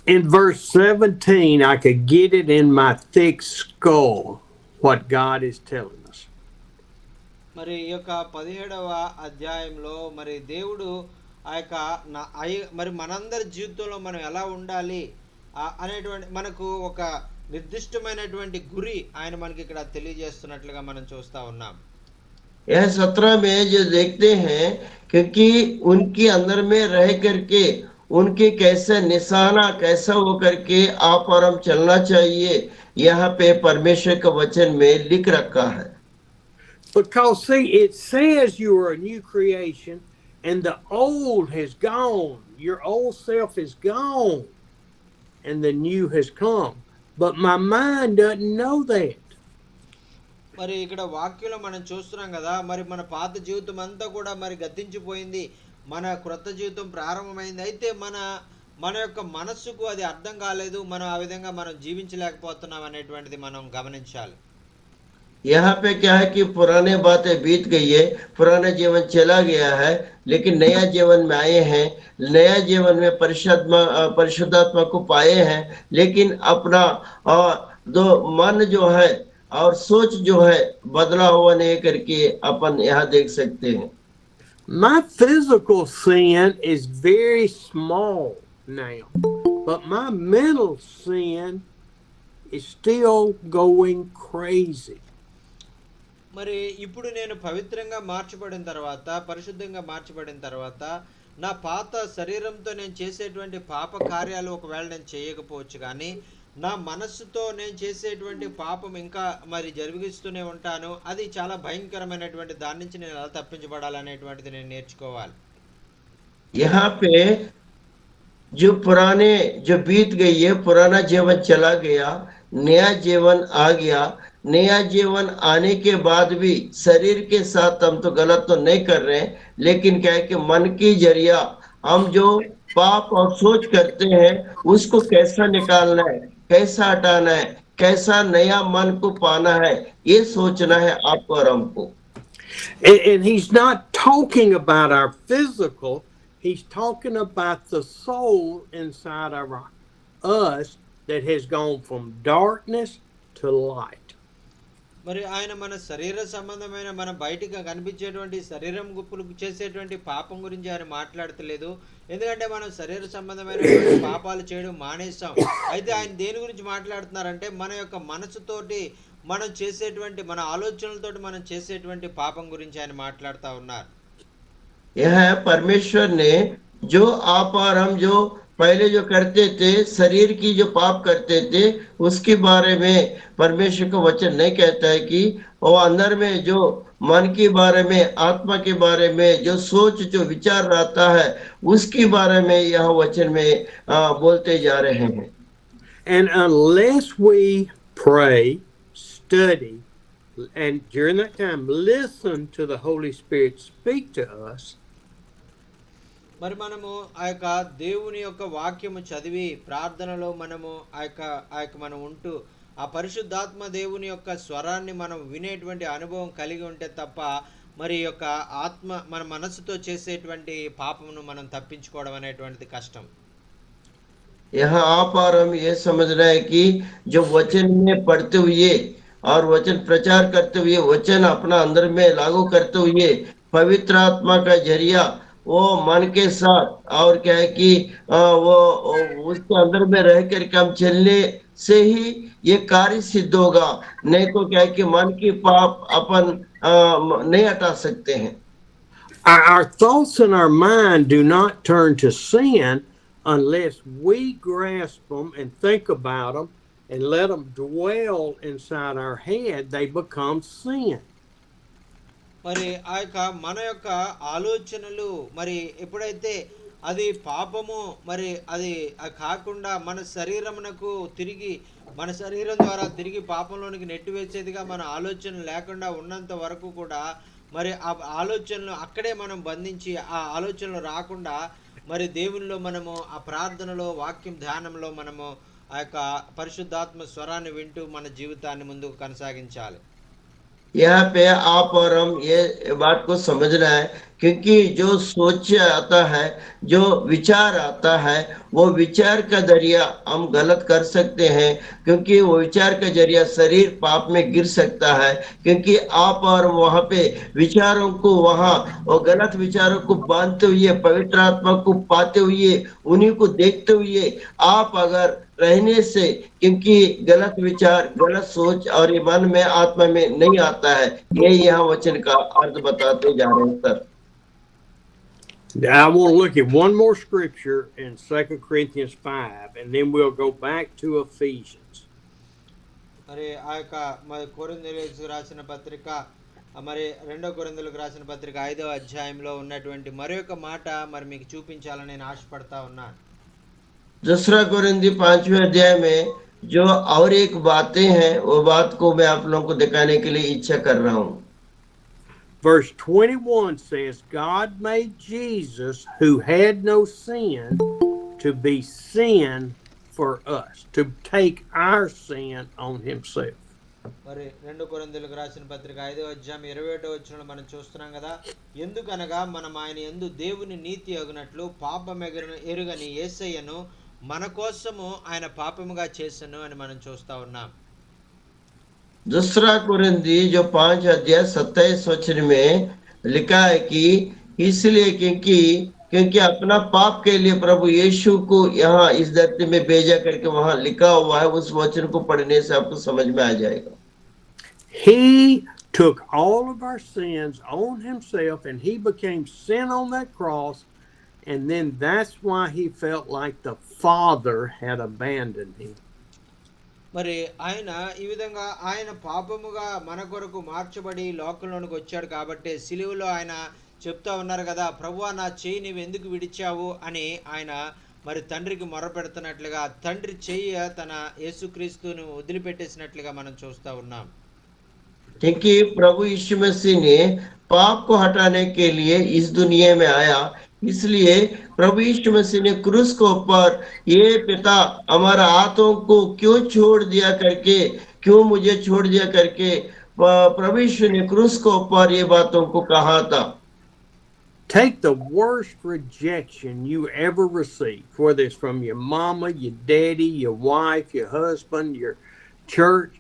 in verse 17 I could get it in my thick skull what God is telling us. మరి ఈ యొక్క 17వ అధ్యాయంలో మరి దేవుడు ఆ యొక్క మరి మనందరి జీవితంలో మనం ఎలా ఉండాలి అనేటువంటి మనకు ఒక నిర్దిష్టమైనటువంటి గురి ఆయన మనకి ఇక్కడ తెలియజేస్తున్నట్లుగా మనం చూస్తా ఉన్నాం. यह 17 में जो देखते हैं, क्योंकि उनके अंदर में रह करके उनके कैसे निशाना कैसा हो करके आप और हम चलना चाहिए, यहाँ पे परमेश्वर का वचन में लिख रखा है। Because see, it says you are a new creation and the old has gone. Your old self is gone and the new has come. But my mind doesn't know that. మరి ఇక్కడ వాక్యంలో మనం చూస్తున్నాం కదా, మరి మన పాత జీవితం అంతా కూడా మరి గతించిపోయింది, మన క్రొత్త జీవితం ప్రారంభమైంది. అయితే మన యొక్క మనస్సుకు అది అర్థం కాలేదు, మనం ఆ విధంగా మనం జీవించలేకపోతున్నాం అనేటువంటిది మనం గమనించాలి. यहाँ पे क्या है कि पुराने बातें बीत गई है, पुराना जीवन चला गया है, लेकिन नया जीवन में आए हैं, नया जीवन में परिशुद्धात्मा को पाए हैं, लेकिन अपना जो मन जो है और सोच जो है बदला हुआ नहीं करके अपन यहाँ देख सकते हैं। My physical sin is very small now, but my mental sin is still going crazy. మరి ఇప్పుడు నేను పవిత్రంగా మార్చబడిన తర్వాత, పరిశుద్ధంగా మార్చబడిన తర్వాత, నా పాత శరీరంతో నేను చేసేటువంటి పాప కార్యాలు ఒకవేళ నేను చేయకపోవచ్చు, కానీ నా మనస్సుతో నేను చేసేటువంటి పాపం ఇంకా మరి జరిగిస్తూనే ఉంటాను. అది చాలా భయంకరమైనటువంటి దాని నుంచి నేను ఎలా తప్పించబడాలనేటువంటిది నేను నేర్చుకోవాలి. यहाँ पे जो पुराने जो बीत गई है, पुराना जीवन चला गया, नया जीवन आ गया। नया जीवन आने के बाद भी शरीर के साथ हम तो गलत तो नहीं कर रहे हैं, लेकिन क्या है कि मन की जरिया हम जो पाप और सोच करते हैं उसको कैसा निकालना है, कैसा हटाना है, कैसा नया मन को पाना है, ये सोचना है आपको और हमको। And he's not talking about our physical, he's talking about the soul inside of us that has gone from darkness to light. మరి ఆయన మన శరీర సంబంధమైన మన బయటికి కనిపించేటువంటి శరీరం గుప్పులు చేసేటువంటి పాపం గురించి ఆయన మాట్లాడతలేదు, ఎందుకంటే మనం శరీర సంబంధమైన పాపాలు చేయడం మానేస్తాం. అయితే ఆయన దేని గురించి మాట్లాడుతున్నారంటే మన యొక్క మనసుతోటి మనం చేసేటువంటి మన ఆలోచనలతోటి మనం చేసేటువంటి పాపం గురించి ఆయన మాట్లాడుతూ ఉన్నారు. यह परमेश्वर ने जो आप और हम जो पहले जो करते थे, शरीर की जो पाप करते थे, उसके बारे में परमेश्वर का वचन नहीं कहता है कि वो अंदर में जो मन के बारे में, आत्मा के बारे में जो सोच जो विचार रहता है उसके बारे में यह वचन में बोलते जा रहे हैं। And unless we pray, study, and during that time listen to the Holy Spirit speak to us, మరి మనము ఆ యొక్క దేవుని యొక్క వాక్యము చదివి ప్రార్థనలో మనము ఆ యొక్క మనం ఉంటూ ఆ పరిశుద్ధాత్మ దేవుని యొక్క స్వరాన్ని మనం వినేటువంటి అనుభవం కలిగి ఉంటే తప్ప మరి యొక్క ఆత్మ మన మనసుతో చేసేటువంటి పాపమును మనం తప్పించుకోవడం అనేటువంటిది కష్టం. यहाँ आप और हम ये समझ रहे हैं कि जो वचन में पढ़ते हुए और वचन प्रचार करते हुए, वचन अपना अंदर में लागू करते हुए, पवित्र आत्मा का जरिया वो मन के साथ और क्या है कि वो उसके अंदर में रह कर के हम चलने से ही ये कार्य सिद्ध होगा, नहीं तो क्या है कि मन की पाप अपन नहीं हटा सकते हैं। our thoughts in our mind do not turn to sin unless we grasp them and think about them and let them dwell inside our head. They become sin. మరి ఆ యొక్క మన యొక్క ఆలోచనలు మరి ఎప్పుడైతే అది పాపము మరి అది కాకుండా మన శరీరమునకు తిరిగి మన శరీరం ద్వారా తిరిగి పాపంలోనికి నెట్టివేసేదిగా మన ఆలోచన లేకుండా ఉన్నంత వరకు కూడా మరి ఆ ఆలోచనలు అక్కడే మనం బంధించి ఆ ఆలోచనలు రాకుండా మరి దేవునిలో మనము ఆ ప్రార్థనలో వాక్యం ధ్యానంలో మనము ఆ యొక్క పరిశుద్ధాత్మ స్వరాన్ని వింటూ మన జీవితాన్ని ముందుకు కొనసాగించాలి. यहाँ पे आप और हम ये बात को समझना है, क्योंकि जो सोच आता है, जो विचार आता है, वो विचार का जरिया हम गलत कर सकते हैं, क्योंकि वो विचार का जरिया शरीर पाप में गिर सकता है, क्योंकि आप और वहाँ पे विचारों को वहाँ और गलत विचारों को बांधते हुए, पवित्र आत्मा को पाते हुए, उन्हीं को देखते हुए आप अगर रहने से, क्योंकि गलत विचार, गलत सोच और ये मन में, आत्मा में नहीं आता है, ये यहाँ वचन का अर्थ बताते जा रहे हैं sir. I want to look at one more scripture in 2 Corinthians 5, and then we'll go back to Ephesians. మరి ఆ యొక్క మరి కొరింథీయులకు రాసిన పత్రిక మరి 2 కొరింథీయులకు రాసిన పత్రిక 5వ అధ్యాయంలో ఉన్నటువంటి మరొక మాట మరి మీకు చూపించాలని నేను ఆశపడతా ఉన్నాను. दूसरा कोरिन्थी 5वें अध्याय में जो और एक बातें हैं वो बात को मैं आप लोगों को दिखाने के लिए इच्छा कर रहा हूँ. Verse 21 says, God made Jesus, who had no sin, to be sin for us, to take our sin on himself. మరి 2 కొరింథీయులకు రాసిన పత్రిక 5వ అధ్యాయం 21వ వచనంలో మనం చూస్తున్నాం కదా, ఎందుకనగా మనం ఆయన యందు దేవుని నీతి అగునట్లు పాపం ఎరుగని యేసయ్యను మన కోసము ఆయన పాపముగా చేసెను అని మనం చూస్తా ఉన్నాం. दूसरा कोरिन्थी जो 5 अध्याय 27 वचन में लिखा है कि इसलिए क्योंकि अपना पाप के लिए प्रभु यीशु को यहाँ इस धरती में भेजा करके वहां लिखा हुआ है. उस वचन को पढ़ने से आपको समझ में आ जाएगा. He took all of our sins on himself, and he became sin on that cross, and then that's why he felt like the Father had abandoned him. మరి ఆయన ఈ విధంగా ఆయన పాపముగా మన కొరకు మార్చబడి లోకంలోనికి వచ్చాడు కాబట్టి సిలువలో ఆయన చెప్తా ఉన్నారు కదా, ప్రభువా నా చెయ్యి నీవు ఎందుకు విడిచావు అని ఆయన మరి తండ్రికి మొరపెడుతున్నట్లుగా తండ్రి చెయ్యి తన యేసుక్రీస్తును వదిలిపెట్టేసినట్లుగా మనం చూస్తా ఉన్నాం. क्योंकि प्रभु यीशु मसीह ने पाप को हटाने के लिए इस दुनिया में आया, इसलिए प्रभु यीशु मसीह ने क्रूस के ऊपर ये पिता हमारा हाथों को क्यों छोड़ दिया करके, क्यों मुझे छोड़ दिया करके प्रभु यीशु ने क्रूस के ऊपर ये बातों को कहा था. Take the worst rejection you ever received, whether it's from your mama, your daddy, your wife, your husband, your church,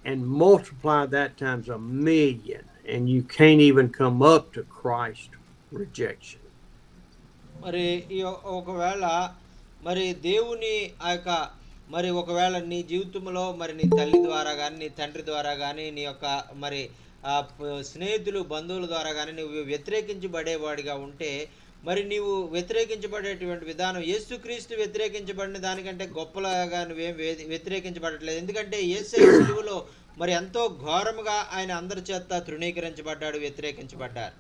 and multiply that times 1,000,000, and you can't even come up to Christ's rejection. మరి ఒకవేళ మరి దేవుని ఆ యొక్క మరి ఒకవేళ నీ జీవితంలో మరి నీ తల్లి ద్వారా కానీ నీ తండ్రి ద్వారా కానీ నీ యొక్క మరి స్నేహితులు బంధువుల ద్వారా కానీ నువ్వు వ్యతిరేకించబడేవాడిగా ఉంటే మరి నీవు వ్యతిరేకించబడేటువంటి విధానం యేసుక్రీస్తు వ్యతిరేకించబడిన దానికంటే గొప్పలాగా నువ్వేం వ్యతిరేకించబడట్లేదు. ఎందుకంటే యేసయ్య సిలువలో మరి ఎంతో ఘోరముగా ఆయన అందరి చేత తృణీకరించబడ్డాడు, వ్యతిరేకించబడ్డారు.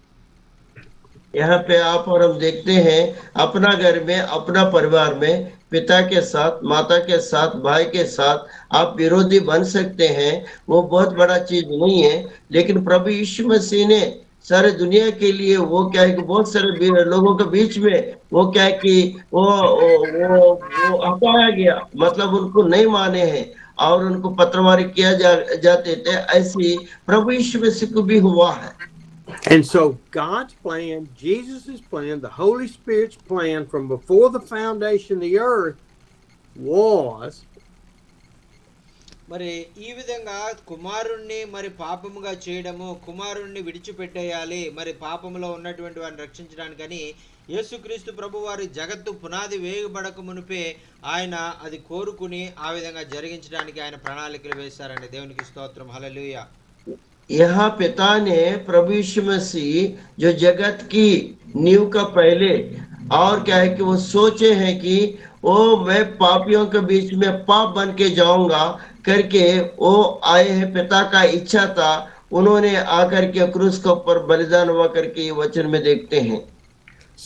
यहाँ पे आप और हम देखते हैं अपना घर में अपना परिवार में पिता के साथ माता के साथ भाई के साथ आप विरोधी बन सकते हैं, वो बहुत बड़ा चीज नहीं है. लेकिन प्रभु यीशु मसीह ने सारे दुनिया के लिए वो क्या है कि बहुत सारे लोगों के बीच में वो क्या है कि वो हटाया गया, मतलब उनको नहीं माने हैं और उनको पत्रवारी किया जाते थे. ऐसी प्रभु यीशु मसीह को भी हुआ है. And so God's plan, Jesus' plan, the Holy Spirit's plan from before the foundation of the earth was మరి ఈ విధంగా కుమారుణ్ణి మరి పాపముగా చేయడము, కుమారుణ్ణి విడిచిపెట్టేయాలి, మరి పాపములో ఉన్నటువంటి వారిని రక్షించడానికని యేసుక్రీస్తు ప్రభు వారి జగత్తు పునాది వేయబడక మునిపే ఆయన అది కోరుకుని ఆ విధంగా జరిగించడానికి ఆయన ప్రణాళికలు వేశారండి. దేవునికి స్తోత్రం, హల్లెలూయా. यहाँ पिता ने प्रभु यीशु मसीह जो जगत की नींव का पहले और क्या है कि वो सोचे हैं कि वो मैं पापियों के बीच में पाप बन के जाऊंगा करके वो आए हैं. पिता का इच्छा था, उन्होंने आकर के क्रूस के ऊपर बलिदान हुआ करके ये वचन में देखते हैं.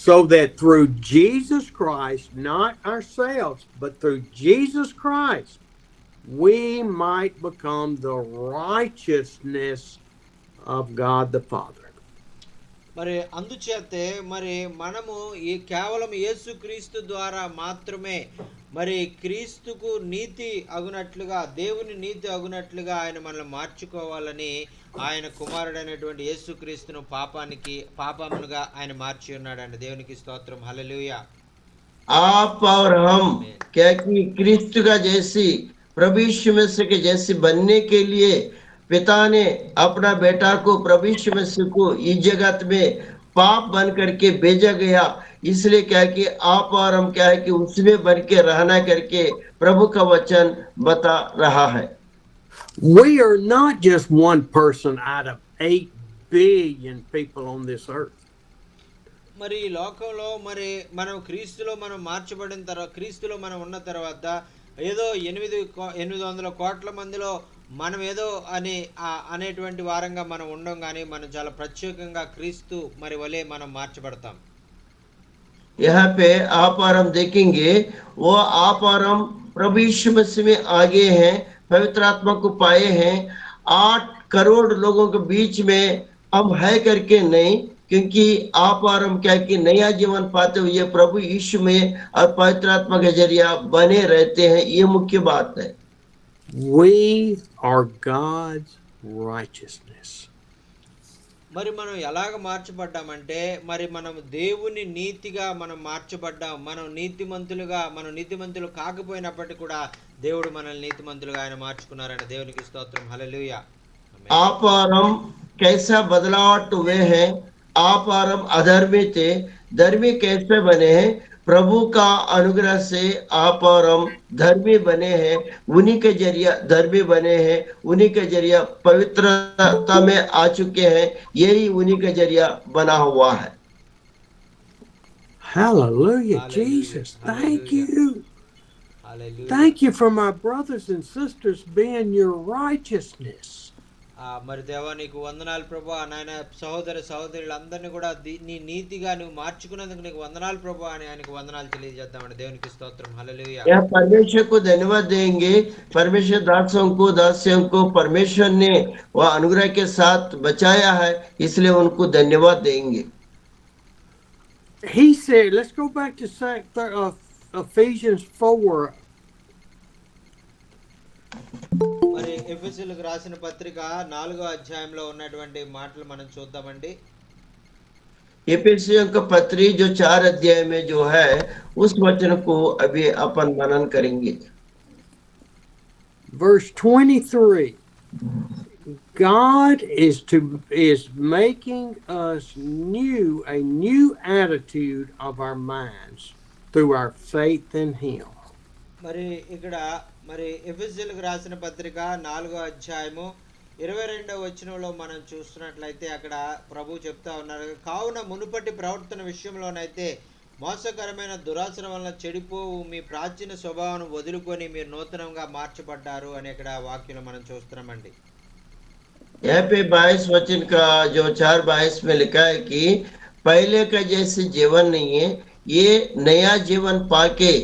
So that through Jesus Christ, not ourselves, but through Jesus Christ, we might become the righteousness of God the Father. మరి అందుచేతే మరి మనము ఈ కేవలం యేసుక్రీస్తు ద్వారా మాత్రమే మరి క్రీస్తుకు నీతి అగునట్లుగా, దేవుని నీతి అగునట్లుగా ఆయన మనల్ని మార్చుకోవాలని ఆయన కుమారుడైనటువంటి యేసుక్రీస్తును పాపముగా ఆయన మార్చి ఉన్నాడండి. దేవునికి స్తోత్రం, హల్లెలూయా. आप और हम क्या कि क्रिस्त का जैसी प्रभु यीशु मसीह के जैसे बनने के लिए पिता ने अपना बेटा को प्रभु यीशु मसीह को इस जगत में पाप बन करके भेजा गया. इसलिए क्या है कि आप और हम क्या है कि उसमें बन के रहना करके प्रभु का वचन बता रहा है. We are not just one person out of 8 billion people on this earth. మరి ఈ లోకంలో మరి మనం క్రీస్తులో మనం మార్చబడిన తర్వాత, క్రీస్తులో మనం ఉన్న తర్వాత ఏదో 800 కోట్ల మందిలో మనం ఏదో అనేటువంటి వారంగా మనం ఉండం, కానీ మనం చాలా ప్రత్యేకంగా క్రీస్తు మరి వలె మనం మార్చబడతాం. यहाँ पे आप और हम देखेंगे, वो आप और हम प्रभु यीशु मसीह में आगे हैं, पवित्र आत्मा को पाए हैं। 8 करोड़ लोगों के बीच में हम है करके नहीं, क्योंकि आप और हम क्या कि नया जीवन पाते हुए प्रभु यीशु में और पवित्र आत्मा के जरिया बने रहते हैं, ये मुख्य बात है। We are God's righteousness. మరి మనం ఎలాగ మార్చబడ్డామంటే, మరి మనం దేవుని నీతిగా మనం మార్చబడ్డాం. మనం నీతిమంతులు కాకపోయినప్పటికీ కూడా దేవుడు మనల్ని నీతిమంతులుగా ఆయన మార్చుకున్నారంట. దేవునికి స్తోత్రం, హల్లెలూయా. आप और हम कैसा बदलावट हुए हैं, आप और हम अधर्मी थे, धर्मी कैसे बने हैं, प्रभु का अनुग्रह से आप और हम धर्मी बने हैं, उन्हीं के जरिया धर्मी बने हैं, उन्हीं के जरिया पवित्रता में आ चुके हैं, यही उन्हीं के जरिया बना हुआ है। Hallelujah, Hallelujah. Jesus. Thank Hallelujah. you. Hallelujah. Thank you for my brothers and sisters being your righteousness. మరి దేవా నీకు వందనాలు ప్రభా. నాయన సహోదరులందరినీ కూడా నీ నీతిగా నువ్వు మార్చుకున్నందుకు నీకు వందనాలు ప్రభా అని ఆయనకు వందనాలు తెలియజేద్దామండి. దేవునికి స్తోత్రం, హల్లెలూయా. यह परमेश्वर को धन्यवाद देंगे, परमेश्वर दासियों को परमेश्वर ने वह अनुग्रह के साथ बचाया है, इसलिए उनको धन्यवाद देंगे। He said, let's go back to Ephesians 4. మరి ఎఫెసీయులకు రాసిన పత్రిక 4వ అధ్యాయంలో ఉన్నటువంటి మాటలు మనం చూద్దామండి. एफेसियों का पत्री जो 4 अध्याय में जो है, उस वचन को अभी अपन मनन करेंगे। Verse 23. God is making us a new attitude of our minds through our faith in Him. మరి ఇక్కడ మరి ఎఫెసీయులకు రాసిన పత్రిక 4వ అధ్యాయము 22వ వచనంలో మనం చూస్తున్నట్లయితే అక్కడ ప్రభు చెప్తా ఉన్నారు, కావున మునుపటి ప్రవర్తన విషయంలోనైతే మోసకరమైన దురాచరణ వలన చెడిపోవు మీ ప్రాచీన స్వభావాన్ని వదులుకొని మీరు నూతనంగా మార్చబడ్డారు అని ఇక్కడ వాక్యంలో మనం చూస్తున్నామండి. यहाँ पे 22 वचन का जो 4:22 में लिखा है कि पहले का जैसे जीवन नहीं है, ये नया जीवन पाके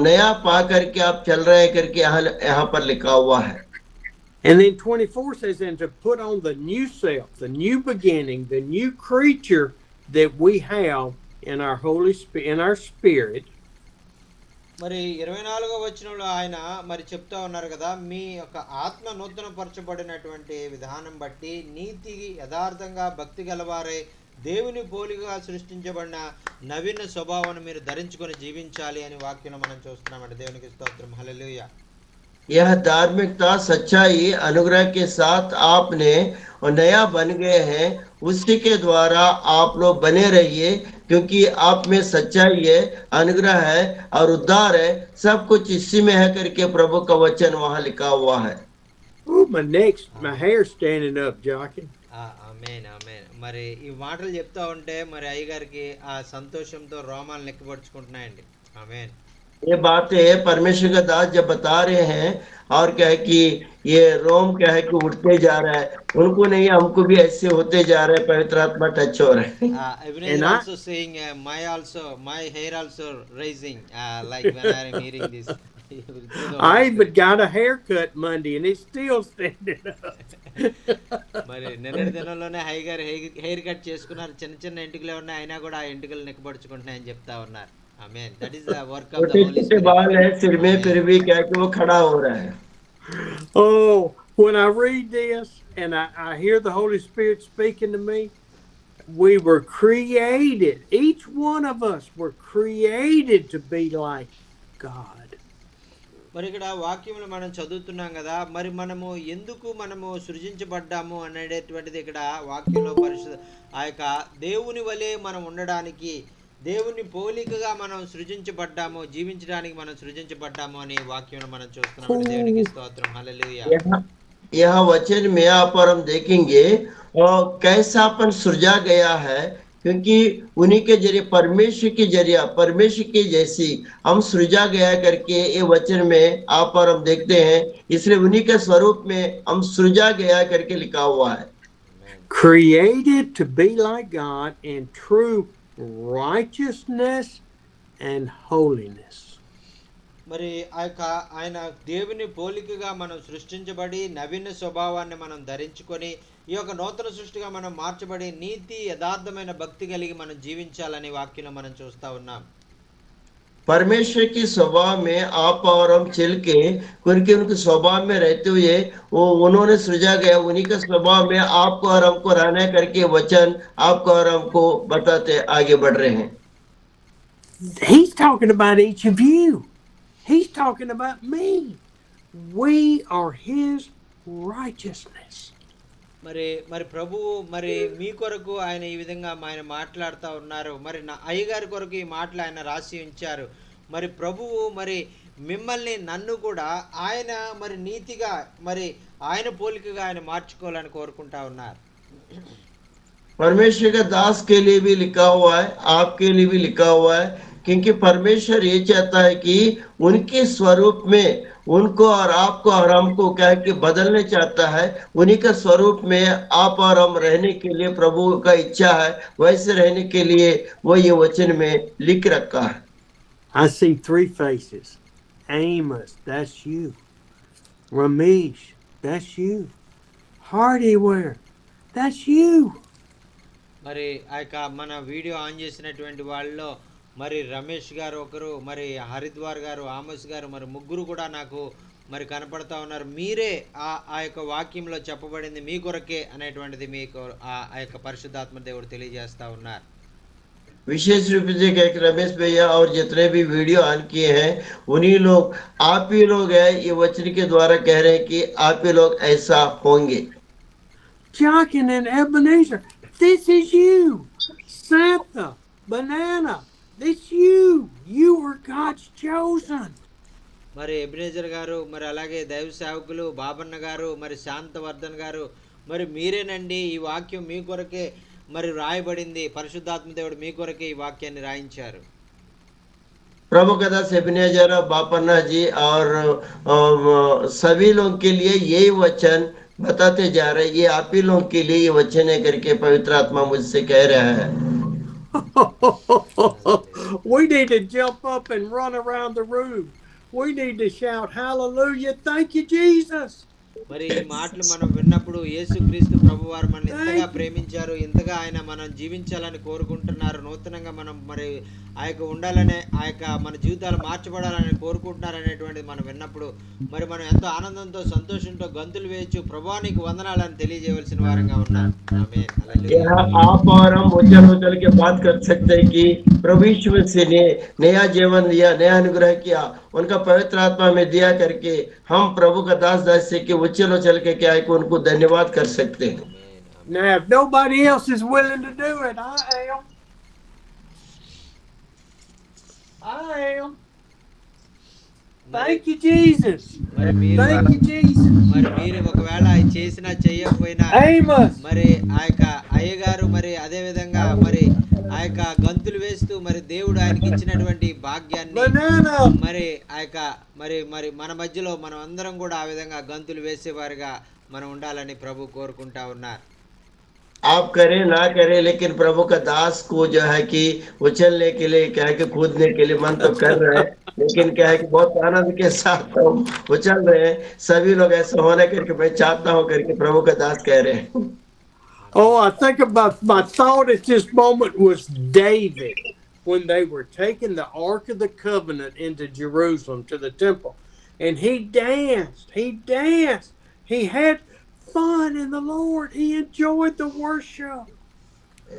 नया पा करके आप चल रहे हैं करके यहाँ पर लिखा हुआ है। And then 24 says, and to put on the new self, the new beginning, the new creature that we have in our in our spirit. మరి 24వ వచనంలో ఆయన మరి చెప్తా ఉన్నారు కదా, మీ యొక్క ఆత్మ నూతన పరచబడినటువంటి విధానం బట్టి నీతి యథార్థంగా భక్తి గలవారే దేవుని పోలికగా సృష్టించబడిన నవీన స్వభావాన్ని మీరు ధరించుకొని జీవించాలి అని వాక్యం మనం చూస్తున్నామండి. దేవునికి స్తోత్రం, హల్లెలూయా. यह धार्मिकता सच्चाई अनुग्रह के साथ आपने और नया बन गए हैं, उसी के द्वारा आप लोग बने रहिए, क्योंकि आप में सच्चाई है, अनुग्रह है और उद्धार है, सब कुछ इसी में है करके प्रभु का वचन वहां लिखा हुआ है। Oh, my hair standing up, Jockey. ఆమేన్, ఆమేన్. మరి ఈ మాటలు చెప్తా ఉంటే మరి అయ్యగారికి ఆ సంతోషంతో రోమాలు నెక్కబడుచుకుంటున్నాయండి. ఆమేన్. ये बातें परमेश्वर का दास जब बता रहे हैं और क्या है कि ये रोम क्या है कि उठते जा रहा है, उनको नहीं हमको भी ऐसे होते जा रहे हैं, पवित्र आत्मा टच हो रहे हैं। Even also saying my hair also raising like when I am hearing this. I even got a haircut Monday and it's still standing up. మరి నిన్నటి దినంలోనే హెయిర్ కట్ చేసుకున్నారు, చిన్న ఎంటుకలే ఉన్నాయి, అయినా కూడా ఆ ఎంటుకలు నెక్కబడుచుకుంటున్నాయని చెప్తా ఉన్నారు. Amen. That is the work of the Holy Spirit. बाल है सिर में, फिर भी क्या है कि वो खड़ा हो रहा है। Oh, when I read this and I hear the Holy Spirit speaking to me, we were created, each one of us were created to be like God. మరి ఇక్కడ వాక్యములు మనం చదువుతున్నాం కదా, మరి మనము సృజించబడ్డాము అనేటువంటిది ఇక్కడ వాక్యంలో ఆ యొక్క దేవుని వలె మనం ఉండడానికి, దేవుని పోలికగా మనం సృజించబడ్డాము, జీవించడానికి మనం సృజించబడ్డాము అని వాక్యం మనం చూస్తున్నాం. దేవునికి స్తోత్రం, హల్లెలూయా. यह वचन में आप और हम देखेंगे और कैसा अपन सृजा गया है, क्योंकि उन्हीं के जरिए परमेश्वर के जैसी हम सृजा गया करके ये वचन में आप और हम देखते हैं, इसलिए उन्हीं के स्वरूप में हम सृजा गया करके लिखा हुआ है। Created to be like God in true righteousness and holiness. మరి ఆ యొక్క ఆయన దేవుని పోలికగా మనం సృష్టించబడి నవీన స్వభావాన్ని మనం ధరించుకొని ఈ యొక్క నూతన సృష్టిగా మనం మార్చబడి నీతి యథార్థమైన భక్తి కలిగి మనం జీవించాలని వాక్యంలో మనం చూస్తా ఉన్నాం. परमेश्वर की स्वभाव में आप और हम चल के उनके स्वभाव में रहते हुए वो उन्होंने सृजा गया, उन्हीं के स्वभाव में आपको और हमको रहना करके वचन आपको और हमको बताते आगे बढ़ रहे हैं. He's talking about each of you. He's talking about me. We are his righteousness. మరి మరి ప్రభువు మరి మీ కొరకు ఆయన ఈ విధంగా ఆయన మాట్లాడుతూ ఉన్నారు. మరి నా అయ్యగారి కొరకు ఈ మాటలు ఆయన రాసి ఉంచారు. మరి ప్రభువు మరి మిమ్మల్ని నన్ను కూడా ఆయన మరి నీతిగా మరి ఆయన పోలికగా ఆయన మార్చుకోవాలని కోరుకుంటా ఉన్నారు. परमेश्वर का दास के लिए भी लिखा हुआ है, आपके लिए भी लिखा हुआ है, क्योंकि परमेश्वर ये चाहता है कि उनके स्वरूप में उनको और आपको और हमको क्या है कि बदलने चाहता है. उन्हीं का स्वरूप में आप और हम रहने के लिए प्रभु का इच्छा है, वैसे रहने के लिए वो ये वचन में लिख रखा है. I see 3 faces. Amos, that's you. Ramesh, that's you. Hardyware, that's you. మరి ఆ యొక్క మన వీడియో ఆన్ చేసినటువంటి వాళ్ళలో మరి రమేష్ గారు ఒకరు, మరి హరిద్వార్ గారు, ఆమోస్ గారు, మరి ముగ్గురు కూడా నాకు మరి కనపడతా ఉన్నారు. మీరే ఆ యొక్క వాక్యంలో చెప్పబడింది మీ కొరకే అనేటువంటిది మీకు ఆ యొక్క పరిశుద్ధాత్మ దేవుడు తెలియజేస్తా ఉన్నారు. विशेष रूप से क्या रमेश भैया और जितने भी वीडियो ऑन किए हैं उन्हीं लोग आप ही लोग हैं, ये वचन के द्वारा कह रहे हैं कि आप ही लोग ऐसा होंगे. Jockin and Ebenezer, this is you. Santa, Banana, this you. You are God's chosen. మరి ఎబినేజర్ గారు, మరి అలాగే దైవ సేవకులు బాబన్న గారు, మరి శాంతవర్ధన్ గారు, మరి మీరేనండి ఈ వాక్యం మీ కొరకే మరి రాయబడింది. పరిశుద్ధాత్మ దేవుడు మీ కొరకే ఈ వాక్యాన్ని రాయించారు. प्रभु का दास एबेनेजर बापन्ना जी और सभी लोग के लिए यही वचन बताते जा रहे हैं. ये आप ही लोग के लिए ये वचन है करके पवित्र आत्मा मुझसे कह रहा है. We need to jump up and run around the room. We need to shout hallelujah. Thank you, Jesus. మరి ఈ మాటలు మనం విన్నప్పుడు యేసుక్రీస్తు ప్రభువారు మనల్ని ఇంతగా ప్రేమించారు, ఇంతగా ఆయన మనం జీవించాలని కోరుకుంటున్నారు, నూతనంగా మనం మరి ఆ యొక్క ఉండాలనే ఆ యొక్క మన జీవితాలు మార్చబడాలని కోరుకుంటున్నారు అనేటువంటిది మనం విన్నప్పుడు మరి మనం ఎంతో ఆనందంతో సంతోషంతో గంతులు వేయచ్చు. ప్రభువానికి వందనాలని తెలియజేయవలసిన వారంగా ఉన్నాం. ఆమేన్. यहाँ आप और हम उछल के बात कर सकते हैं कि प्रभु यीशु से नया जीवन दिया, नया अनुग्रह किया, उनका पवित्र आत्मा में दिया करके हम प्रभु का दास से कि उछल के क्या है कि उनको धन्यवाद कर सकते हैं. Now, if nobody else is willing to do it, I am. Thank you, Jesus. మరి మీరు Thank you, Jesus. మరి మీరు ఒకవేళ ఇది చేసినా చేయకపోయినా Amos. మరి ఆ యొక్క అయ్యగారు మరి అదే విధంగా మరి ఆ యొక్క గంతులు వేస్తూ మరి దేవుడు ఆయనకి ఇచ్చినటువంటి భాగ్యాన్ని Banana. మరి ఆ యొక్క మరి మరి మన మధ్యలో మనం అందరం కూడా ఆ విధంగా గంతులు వేసేవారుగా మనం ఉండాలని ప్రభు కోరుకుంటా ఉన్నారు. आप करें ना करें, लेकिन प्रभु का दास को जो है कि उछलने के लिए क्या है कि कूदने के लिए मन तो कर रहे हैं, लेकिन क्या है कि बहुत आनंद के साथ हम उछल रहे हैं. सभी लोग ऐसा होने करके मैं चाहता हूँ करके प्रभु का दास कह रहे हैं. Oh, I think about my thought at this moment was David when they were taking the Ark of the Covenant into Jerusalem to the temple. And he danced. He had fun in the Lord. He enjoyed the worship.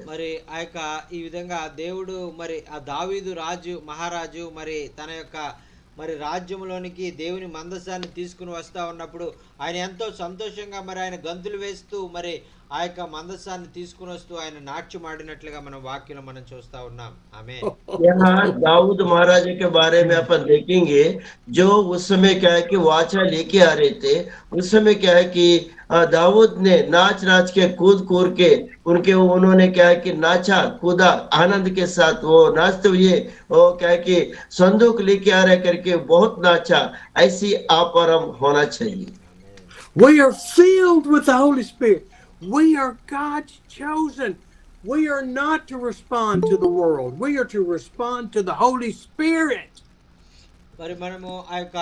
మరి ఆ యొక్క ఈ విధంగా దేవుడు మరి ఆ దావీదు రాజు మహారాజు మరి తన యొక్క మరి రాజ్యంలోనికి దేవుని మందసాన్ని తీసుకుని వస్తా ఉన్నప్పుడు ఆయన ఎంతో సంతోషంగా మరి ఆయన గంతులు వేస్తూ మరి ఆ యొక్క మందసాన్ని తీసుకుని వస్తూ ఆయన నాట్యం ఆడినట్లుగా మనం వాక్యం మనం చూస్తా ఉన్నాం. ఆమె यहाँ दाऊद महाराजा के बारे में अपन देखेंगे, जो उस समय क्या है कि वाचा लेके आ रहे थे। उस समय क्या है कि दाऊद ने नाच नाच के कूद कूद के उन्होंने क्या है कि नाचा कूदा आनंद के साथ, वो नाचते हुए वो क्या है कि संदूक लेके आ रहे करके बहुत नाचा। ऐसी आप और हम होना चाहिए। We are filled with the Holy Spirit. We are God's chosen. We are not to respond to the world. We are to respond to the Holy Spirit. మరి మనము ఆ యొక్క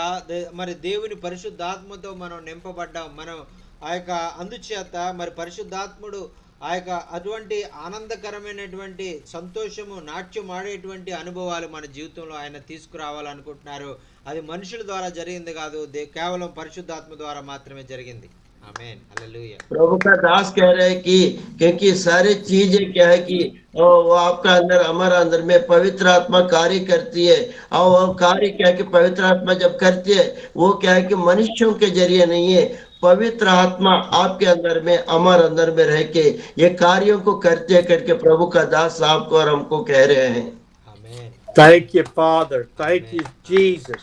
మరి దేవుని పరిశుద్ధాత్మతో మనం నింపబడ్డాం. మనం ఆ యొక్క అందుచేత మరి పరిశుద్ధాత్ముడు ఆ యొక్క అటువంటి ఆనందకరమైనటువంటి సంతోషము నాట్యం ఆడేటువంటి అనుభవాలు మన జీవితంలో ఆయన తీసుకురావాలనుకుంటున్నారు. అది మనుషుల ద్వారా జరిగింది కాదు, కేవలం పరిశుద్ధాత్మ ద్వారా మాత్రమే జరిగింది. Amen hallelujah. प्रभु का दास कह रहे हैं कि क्योंकि सारी चीजें क्या है कि वो आपका अंदर हमारा अंदर में पवित्र आत्मा कार्य करती है। और वो कार्य क्या है कि पवित्र आत्मा जब करती है वो क्या है कि मनुष्यों के जरिए नहीं है, पवित्र आत्मा आपके अंदर में हमारे अंदर में रह के ये कार्यों को करते करके प्रभु का दास आपको और हमको कह रहे हैं। आमेन। Thank you, Father. Thank you, Jesus.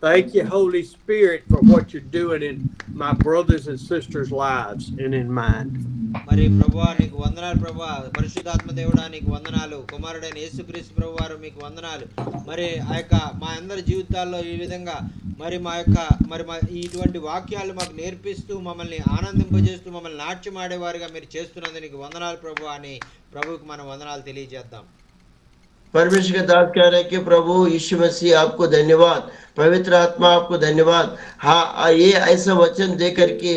Thank you, Holy Spirit, for what you're doing in my brothers and sisters' lives and in mine. మరి ప్రభువా నీకు వందనాలు ప్రభువా, పరిశుద్ధాత్మ దేవుడా నీకు వందనాలు, కుమారుడైన యేసుక్రీస్తు ప్రభువారు మీకు వందనాలు. మరి ఆ యొక్క మా అందరి జీవితాల్లో ఈ విధంగా మరి మా యొక్క మరి మా ఇటువంటి వాక్యాలు మాకు నేర్పిస్తూ మమ్మల్ని ఆనందింపజేస్తూ మమ్మల్ని నాట్యం ఆడేవారుగా మీరు చేస్తున్నందుకు నీకు వందనాలు ప్రభువా అని ప్రభువుకి మనం వందనాలు తెలియజేద్దాం. परमेश्वर के दास कह रहे हैं कि प्रभु यीशु मसीह आपको धन्यवाद, पवित्र आत्मा आपको धन्यवाद। हाँ, ये ऐसा वचन दे करके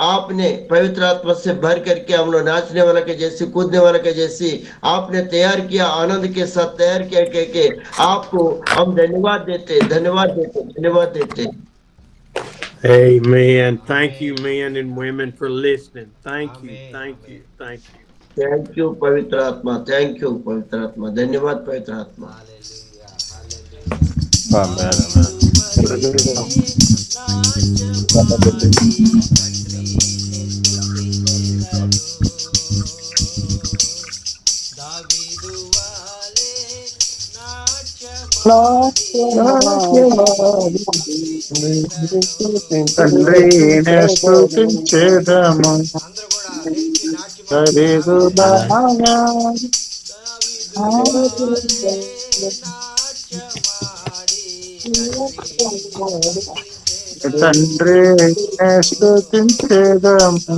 आपने पवित्र आत्मा से भर करके हम लोग नाचने वाला के जैसे कूदने वाला के जैसे आपने तैयार किया, आनंद के साथ तैयार किया के आपको हम धन्यवाद देते, धन्यवाद देते, धन्यवाद देते। Amen. Thank you, men and women, for listening. Thank you, thank you, thank you. Thank you पवित्र आत्मा, थैंक यू पवित्र आत्मा, धन्यवाद पवित्र आत्मा। Hallelujah hallelujah. తండ్రి స్తుతించెదము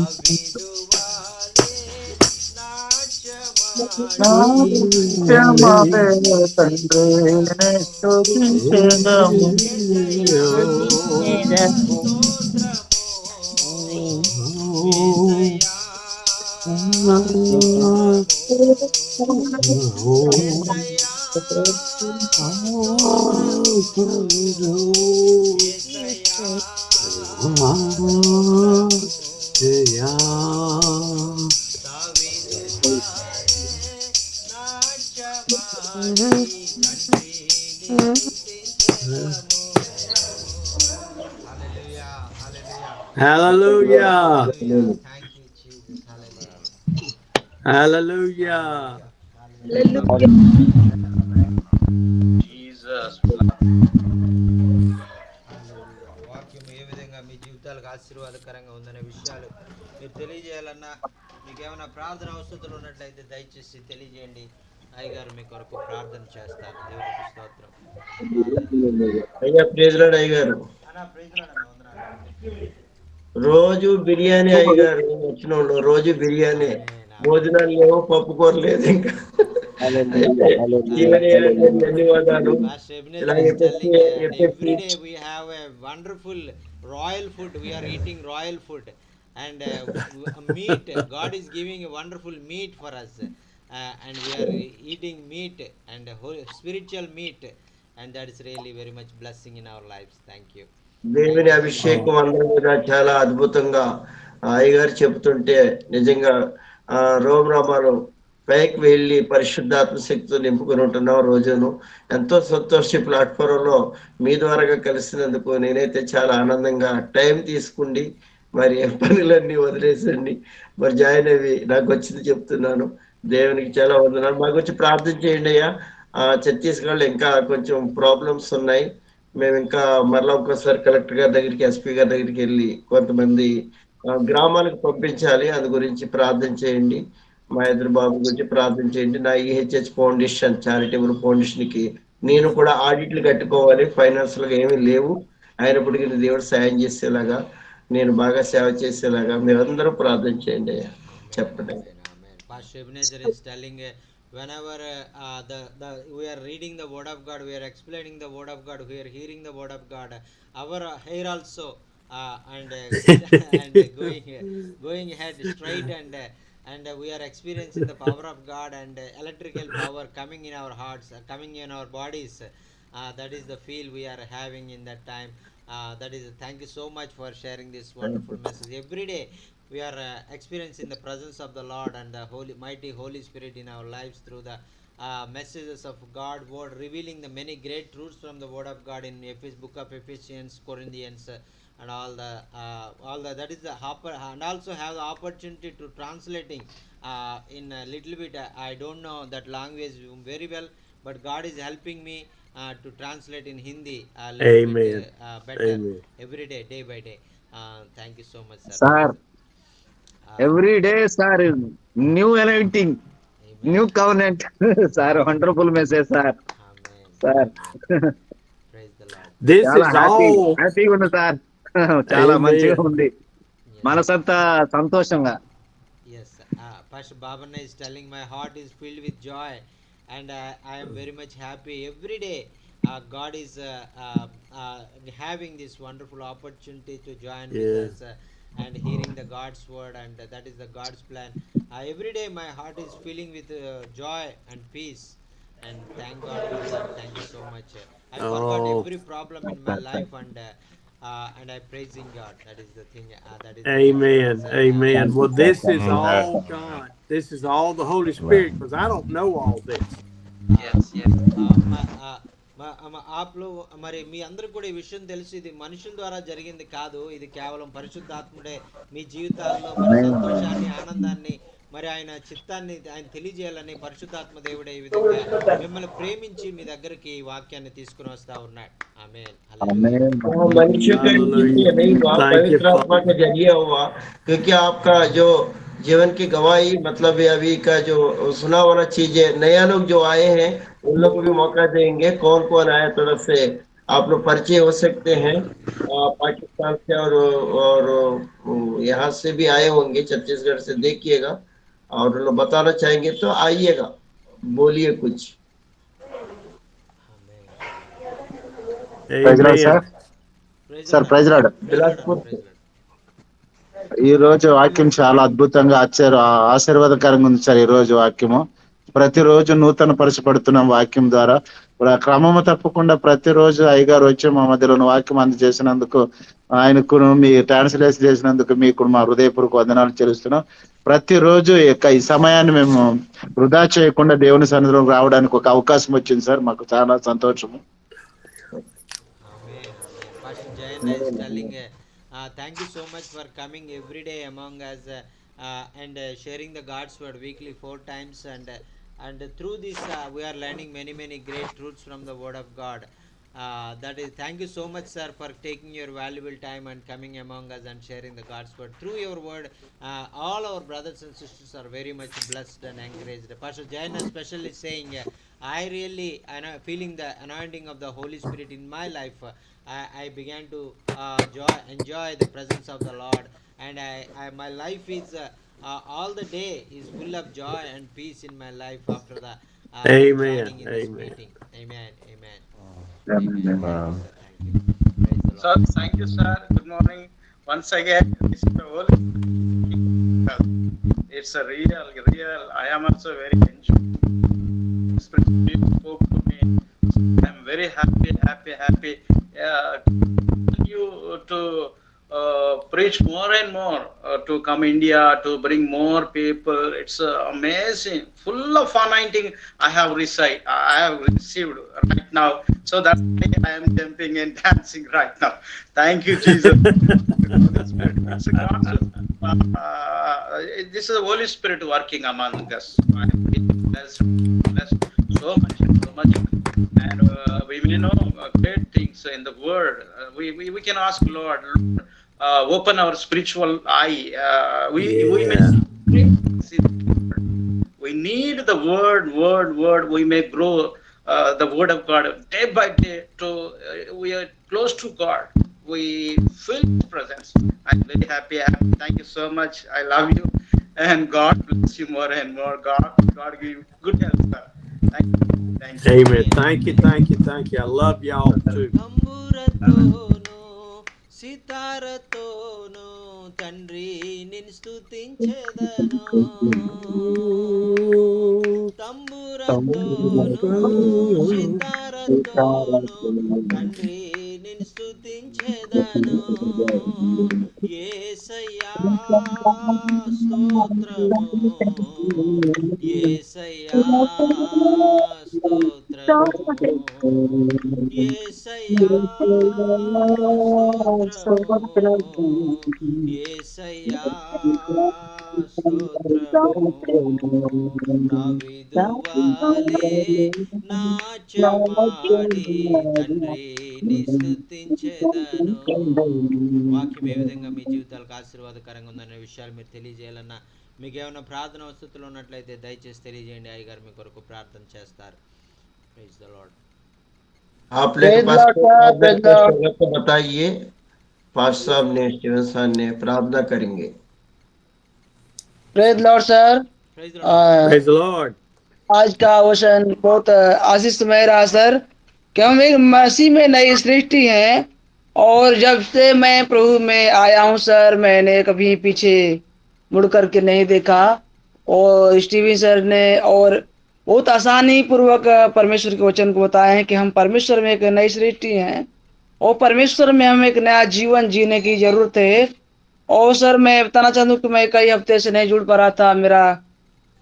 నాట్యమాడే తండ్రి స్తుతించెదము Hallelujah. Thank you, Jesus. Hallelujah. వాక్యం ఏ విధంగా మీ జీవితాలకు ఆశీర్వాదకరంగా ఉందనే విషయాలు మీరు తెలియజేయాలన్నా, మీకు ఏమైనా ప్రార్థన అవసరాలు ఉన్నట్లయితే దయచేసి తెలియజేయండి. అయ్యగారు మీ కొరకు ప్రార్థన చేస్తారు. దేవునికి స్తోత్రం. అయ్యా ప్రైజ్ లార్డ్ అయ్యగారు, రోజు బిర్యానీ అయ్యగారు వచ్చిన రోజు బిర్యానీ, భోజనాలు లేవు, పప్పు కూర లేదు ఇంకా. ధన్యవాదాలు. Every day we have a wonderful royal food. We are eating royal food and meat. God is giving a wonderful meat for us, and we are eating meat and spiritual meat, and that is really very much blessing in our lives. Thank you. దేవుని అభిషేకం అందరి మీద చాలా అద్భుతంగా అయ్యగారు చెబుతుంటే నిజంగా రోమరామాలు పైకి వెళ్ళి పరిశుద్ధాత్మ శక్తితో నింపుకొని ఉంటున్నాం. రోజును ఎంతో సంతోష ప్లాట్ఫామ్ లో మీ ద్వారాగా కలిసినందుకు నేనైతే చాలా ఆనందంగా టైం తీసుకుండి మరి పనులన్నీ వదిలేసండి మరి జాయిన్ అవి నాకు వచ్చింది చెప్తున్నాను. దేవునికి చాలా వందనాలు. మాకు వచ్చి ప్రార్థన చేయండి అయ్యా. ఛత్తీస్గఢ్లో ఇంకా కొంచెం ప్రాబ్లమ్స్ ఉన్నాయి. మేము ఇంకా మరలా ఒక్కసారి కలెక్టర్ గారి దగ్గరికి, ఎస్పీ గారి దగ్గరికి వెళ్ళి కొంతమంది గ్రామాలకు పంపించాలి. అందు గురించి ప్రార్థన చేయండి. మా ఇద్దరు బాబు గురించి ప్రార్థన చేయండి. నా ఈహెచ్హెచ్ ఫౌండేషన్ చారిటబుల్ ఫౌండేషన్ కి నేను కూడా ఆడిట్లు కట్టుకోవాలి. ఫైనాన్షియల్ గా ఏమీ లేవు. అయినప్పటికీ దేవుడు సాయం చేసేలాగా, నేను బాగా సేవ చేసేలాగా మీరందరూ ప్రార్థన చేయండి అయ్యా. Amen, చెప్పండి. amen, amen. Pastor Ebenezer is telling whenever the we are reading the word of God, we are explaining the word of God, we are hearing the word of God, our hair also and and going ahead straight and we are experiencing the power of God and electrical power coming in our hearts, coming in our bodies. That is the feel we are having in that time. That is, thank you so much for sharing this wonderful message. Every day we are experiencing the presence of the Lord and the mighty Holy Spirit in our lives through the messages of God word, revealing the many great truths from the word of God in book of Ephesians, Corinthians, and all the that is the and also have the opportunity to translating in a little bit. I don't know that language very well, but God is helping me to translate in Hindi a little Amen. bit better Amen. every day, day by day. Thank you so much, sir. Sir, Praise every day, sir, new anointing, new Amen. covenant. Sir, wonderful message, sir. Amen. Sir, Amen. Praise the Lord. This చాలా is all. హ్యాపీగా ఉంది sir. చాలా మంచిగా Amen. ఉంది. Yes. మనసంతా సంతోషంగా. Yes. Pastor Babana is telling my heart is filled with joy and I am very much happy every day. God is having this wonderful opportunity to join with Yeah. us and hearing the God's word, and that is the God's plan. Every day my heart is filling with joy and peace, and thank God for that. Thank you so much. I forgot Oh, every problem in my life and I praising God. That is the thing. That is the amen. difference. Amen. Well, this is Sir. all God. This is all the Holy Spirit because I don't know all this. Yes, yes. ఆప్లో మరి మీ అందరికి కూడా ఈ విషయం తెలుసు. ఇది మనుషుల ద్వారా జరిగింది కాదు, ఇది కేవలం పరిశుద్ధాత్ముడే మీ జీవితాల్లో మరి సంతోషాన్ని, ఆనందాన్ని, మరి ఆయన చిత్తాన్ని ఆయన తెలియజేయాలని పరిశుద్ధాత్మ దేవుడే ఈ విధంగా మిమ్మల్ని ప్రేమించి మీ దగ్గరికి ఈ వాక్యాన్ని తీసుకుని వస్తా ఉన్నాడు. ఆమేన్. హల్లెలూయా. मनुष्य का Hallelujah. इसलिए नहीं हुआ, Thank you, पवित्र आत्मा Father. के जरिए हुआ, क्योंकि आपका जो जीवन की गवाही मतलब ये अभी का जो सुना वाला चीज है, नया लोग जो आए हैं उन लोग को भी मौका देंगे। कौन कौन आया तरफ से आप लोग परिचय हो सकते हैं। पाकिस्तान से और यहाँ से भी आए होंगे, छत्तीसगढ़ से देखिएगा और लोग बताना चाहेंगे तो आइएगा, बोलिए कुछ। Amen. Hallelujah. Praise Lord sir. Amen. Praise sir Lord praise అన్న. లార్డ్. ప్రైజ్ లార్డ్ అన్న. Bilaspur praise Lord. ఈ రోజు వాక్యం చాలా అద్భుతంగా ఆశీర్వాదకరంగా ఉంది సార్. ఈ రోజు వాక్యము ప్రతిరోజు నూతన పరచబడుతున్నాం వాక్యం ద్వారా. క్రమము తప్పకుండా ప్రతిరోజు అయ్యగారు వచ్చి మా మధ్యలో వాక్యం అందజేసినందుకు, ఆయనకు మీ ట్రాన్స్లేషన్ చేసినందుకు మీకు మా హృదయపూర్వక వందనాలు చెల్లిస్తున్నాం. ప్రతిరోజు ఈ సమయాన్ని మేము వృధా చేయకుండా దేవుని సన్నిధిలో రావడానికి ఒక అవకాశం వచ్చింది సార్. మాకు చాలా సంతోషము. Amen. Amen. Pastor Jayana is telling, thank you so much for coming every day among us and sharing the God's word weekly 4 times. And through this, we are learning many great truths from the word of God. That is, thank you so much, sir, for taking your valuable time and coming among us and sharing the God's word. Through your word, all our brothers and sisters are very much blessed and encouraged. Pastor Jayana especially saying, I really feeling the anointing of the Holy Spirit in my life. I began to enjoy the presence of the Lord, and my life is all the day is full of joy and peace in my life after the Amen. joining in this Amen. meeting. Amen. Amen. Amen. Amen. Thank you, sir. Thank you. Praise the So Lord. thank you, sir. Good morning. Once again, this is the whole. It's a real. I am also very enjoying. Spirit spoke to me. I'm very happy. You to preach more and more to come India, to bring more people. It's amazing, full of anointing. I have received right now. So that's why I am jumping and dancing right now. Thank you, Jesus. Holy Spirit. It's a God's, this is the Holy Spirit working among us. I'm really blessed so much. And we may know great things in the Word. We can ask Lord, open our spiritual eye. We may Yeah. see the Word. We need the Word. We may grow the Word of God day by day. We are close to God. We feel His presence. I'm very happy. Thank you so much. I love you, and God bless you more and more. God give you good health, sir. Thank you. Amen. Thank you. I love y'all too. తంబురతోను సితారతోను తండ్రి నిన్ను స్తుతించెదను తంబురతోను సితారతోను తండ్రి నిన్ను స్తుతించెదను యేసయ్యా స్తోత్రము యేసయ్యా స్తోత్రము యేసయ్యా స్తోత్రము యేసయ్యా స్తోత్రము దావీదు వాలే నాట్యమాడి తండ్రి ని స్తుతించెదను వాక్యం ఏ విధంగా మీ జీవితాలకు ఆశీర్వాదకరంగా ఉందనే విషయాలు మీరు తెలియజేయాలన్నా మీకు ఏమైనా ప్రార్థన వసతులు ఉన్నట్లయితే దయచేసి తెలియజేయండి అయ్యగారు మీ కొరకు ప్రార్థన చేస్తారు. Praise the Lord. आप लोग के पास प्रार्थना कर तो बताइए. पास्टर साहब ने स्टीवन साहब ने प्रार्थना करेंगे. Praise Lord sir. Praise the Lord. Praise the Lord. आज का वचन बहुत आशीषमय रहा सर. कि हम एक मसीह में नई सृष्टि हैं और जब से मैं प्रभु में आया हूँ सर मैंने कभी पीछे मुड़ करके नहीं देखा. और स्टीवन सर ने और बहुत आसानी पूर्वक परमेश्वर के वचन को बताए हैं कि हम परमेश्वर में एक नई सृष्टि हैं और परमेश्वर में हमें एक नया जीवन जीने की जरूरत है. और सर मैं बताना चाहता हूँ कि मैं कई हफ्ते से नहीं जुड़ पा रहा था. मेरा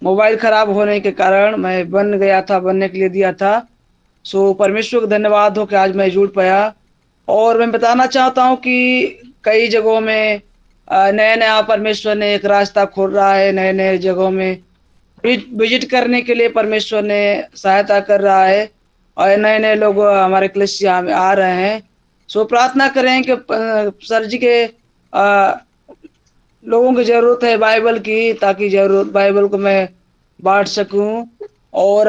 मोबाइल खराब होने के कारण मैं बनने के लिए दिया था. सो परमेश्वर को धन्यवाद हो कि आज मैं जुड़ पाया. और मैं बताना चाहता हूँ कि कई जगहों में नया परमेश्वर ने एक रास्ता खोल रहा है. नए जगहों में विजिट करने के लिए परमेश्वर ने सहायता कर रहा है और नए लोग हमारे कलीसिया में आ रहे हैं. सो प्रार्थना करें कि सर जी के लोगों की जरूरत है बाइबल की ताकि बाइबल को मैं बांट सकूं. और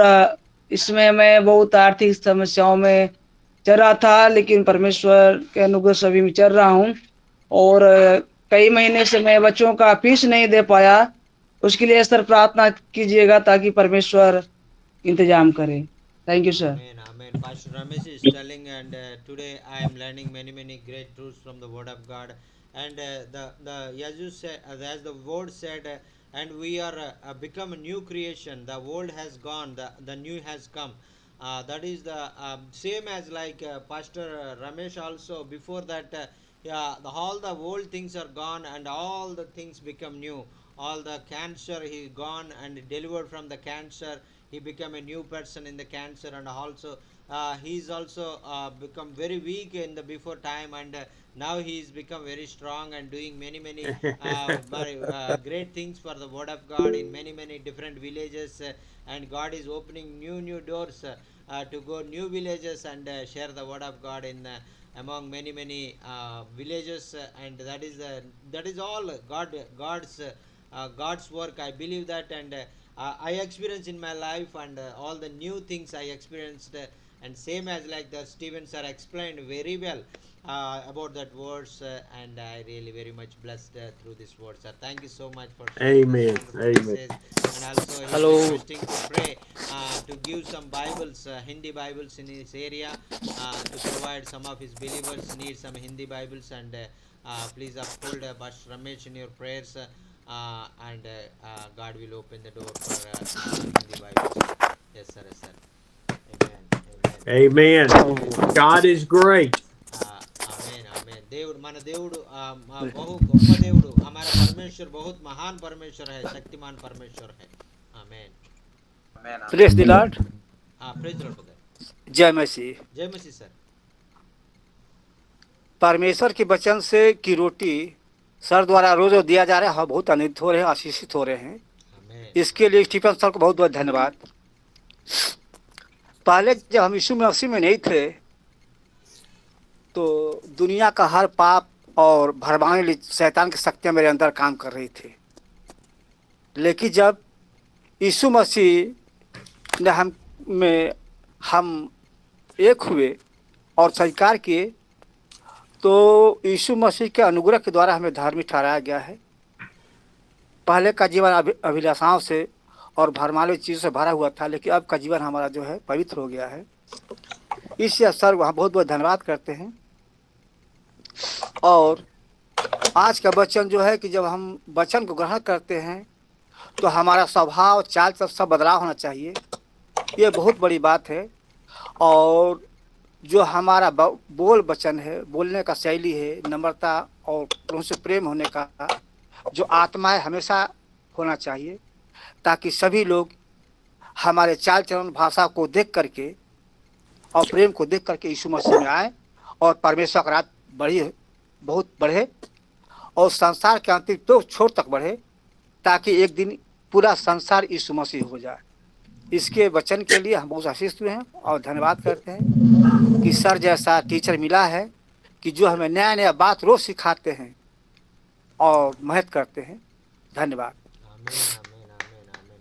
इसमें मैं बहुत आर्थिक समस्याओं में चल रहा था लेकिन परमेश्वर के अनुग्रह से भी चल रहा हूं. और कई महीने से मैं बच्चों का फीस नहीं दे पाया. उसके लिए सर प्रार्थना कीजिएगा ताकि परमेश्वर इंतजाम करे. Thank you, sir. Amen. Amen. Pastor Ramesh is telling, and today I am learning many great truths from the Word of God. And the as you said, as the Word said, and we are become a new creation. The old has gone, the new has come. That is the same as like Pastor Ramesh also. Before that, all the old things are gone and all the things become new. All the cancer he gone and delivered from the cancer. He became a new person in the cancer, and also he's also become very weak in the before time, and now he's become very strong and doing many great things for the Word of God in many different villages. And God is opening new doors to go new villages and share the Word of God in among many villages. And that is all God's work. I believe that, and I experienced in my life, and all the new things I experienced, and same as like the Stevens are explained very well about that words, and I really very much blessed through this words. Thank you so much for sharing Amen. this wonderful message. And also he's Hello. requesting to pray to give some Bibles, Hindi Bibles in his area, to provide some of his believers need some Hindi Bibles, and please uphold Pastor Ramesh in your prayers. And God will open the door for Hindi Bibles. Yes, sir. Amen. Amen. God is great. Amen. దేవుడు మన దేవుడు బహు గొప్ప దేవుడు. हमारा परमेश्वर बहुत महान परमेश्वर है, शक्तिमान परमेश्वर है. आमेन. Amen. Praise the Lord, praise Lord brother. जय मसीह। जय मसीह सर. परमेश्वर के वचन से की रोटी सर द्वारा रोज दिया जा रहा है, हम बहुत आनंदित हो रहे हैं, आशीषित हो रहे हैं। आमेन. इसके लिए स्टीफन सर को बहुत बहुत धन्यवाद। पहले जब हम यीशु मसीह में नहीं थे तो दुनिया का हर पाप और भरमाने शैतान की शक्तियाँ मेरे अंदर काम कर रही थी, लेकिन जब यीशु मसीह ने हम एक हुए और स्वीकार किए तो यीशु मसीह के अनुग्रह के द्वारा हमें धार्मिक ठहराया गया है। पहले का जीवन अभिलाषाओं से और भरमाने चीज़ों से भरा हुआ था, लेकिन अब का जीवन हमारा जो है पवित्र हो गया है। इस अवसर को हम बहुत बहुत धन्यवाद करते हैं। और आज का वचन जो है कि जब हम वचन को ग्रहण करते हैं तो हमारा स्वभाव चाल सब बदलाव होना चाहिए, ये बहुत बड़ी बात है। और जो हमारा बोल वचन है, बोलने का शैली है, नम्रता और उनसे प्रेम होने का जो आत्मा है हमेशा होना चाहिए, ताकि सभी लोग हमारे चाल चलन भाषा को देख करके और प्रेम को देख करके यीशु मसीह में आए और परमेश्वर का राज बहुत बढ़े और संसार के अंतिम तो छोर तक बढ़े, ताकि एक दिन पूरा संसार यीशु मसीह हो जाए। इसके वचन के लिए हम बहुत आशीष हुए हैं और धन्यवाद करते हैं कि सर जैसा टीचर मिला है कि जो हमें नया नया बात रोज सिखाते हैं और मेहनत करते हैं। धन्यवाद। Amen.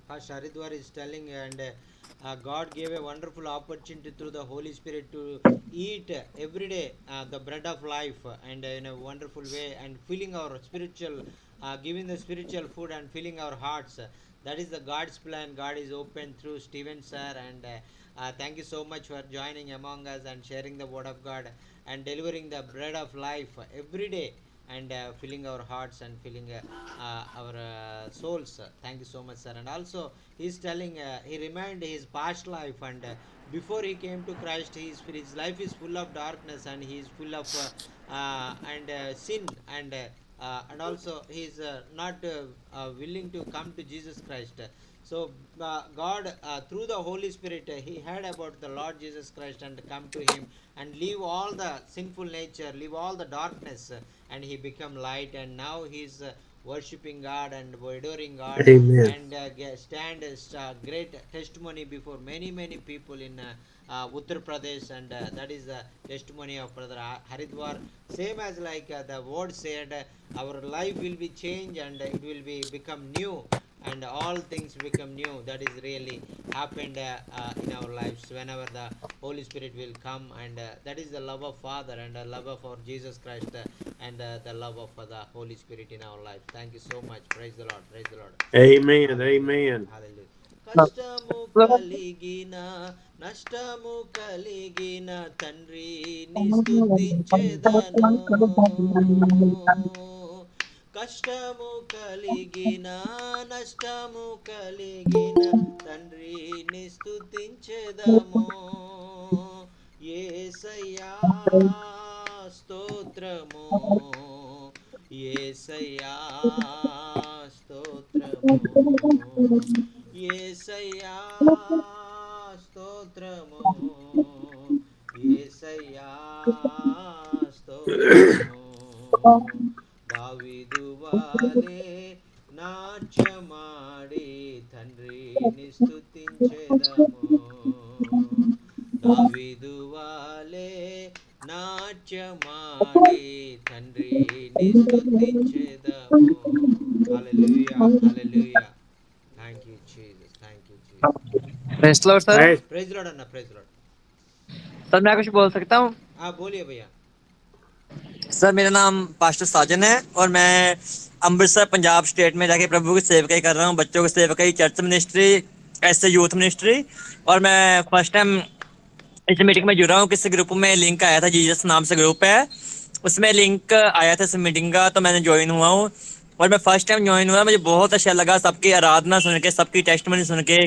Pastor Haridwar is telling, and God gave a wonderful opportunity through the Holy Spirit to eat every day the bread of life, and in a wonderful way, and filling our spiritual, giving the spiritual food and filling our hearts. That is the God's plan. God is open through Stephen sir, and thank you so much for joining among us and sharing the word of God and delivering the bread of life every day, and filling our hearts and filling our souls. Thank you so much sir. And also he's telling, he reminded his past life, and before he came to Christ, his life is full of darkness, and he is full of sin, and also he is not willing to come to Jesus Christ. So God through the Holy Spirit, he heard about the Lord Jesus Christ and come to him and leave all the sinful nature, leave all the darkness, and he become light, and now he's worshipping God and adoring God. Amen. And stand as great testimony before many people in Uttar Pradesh, and that is the testimony of brother Haridwar. Same as like the word said, our life will be changed and it will be become new, and all things become new. That is really happened in our lives whenever the Holy Spirit will come, and that is the love of Father and the love of our Jesus Christ, and the love of the Holy Spirit in our life. Thank you so much. Praise the Lord. Praise the Lord. Amen. Amen. Hallelujah. కష్టము కలిగిన నష్టము కలిగిన తండ్రిని స్తుతించెదను. కష్టము కలిగిన నష్టము కలిగిన తండ్రిని స్తుతించెదము. యేసయ్యా స్తోత్రము, యేసయ్యా స్తోత్రము, యేసయ్యా స్తోత్రము, యేసయ్యా స్తోత్రము. దావీదు వాలే నాట్యమాడి తండ్రిని స్తుతించెదము. దావీదు వాలే నాట్యమాడి తండ్రిని స్తుతించెదము. హల్లెలూయా, హల్లెలూయా. Thank you Jesus, thank you Jesus. Praise Lord sir. Praise Lord Anna, praise Lord. Sir मैं कुछ बोल सकता हूँ? हाँ बोलिए भैया। सर मेरा नाम पास्टर साजन है और मैं अमृतसर पंजाब स्टेट में जाके प्रभु की सेवकाई कर रहा हूँ, बच्चों की सेवकाई, चर्च मिनिस्ट्री, ऐसे यूथ मिनिस्ट्री। और मैं फर्स्ट टाइम इस मीटिंग में जुड़ा हूँ। किसी ग्रुप में लिंक आया था, जीसस नाम से ग्रुप है, उसमें लिंक आया था इस मीटिंग का, तो मैंने ज्वाइन हुआ हूँ। और मैं फर्स्ट टाइम ज्वाइन हुआ, मुझे बहुत अच्छा लगा सबकी आराधना सुन के, सबकी टेस्टमनी सुन के,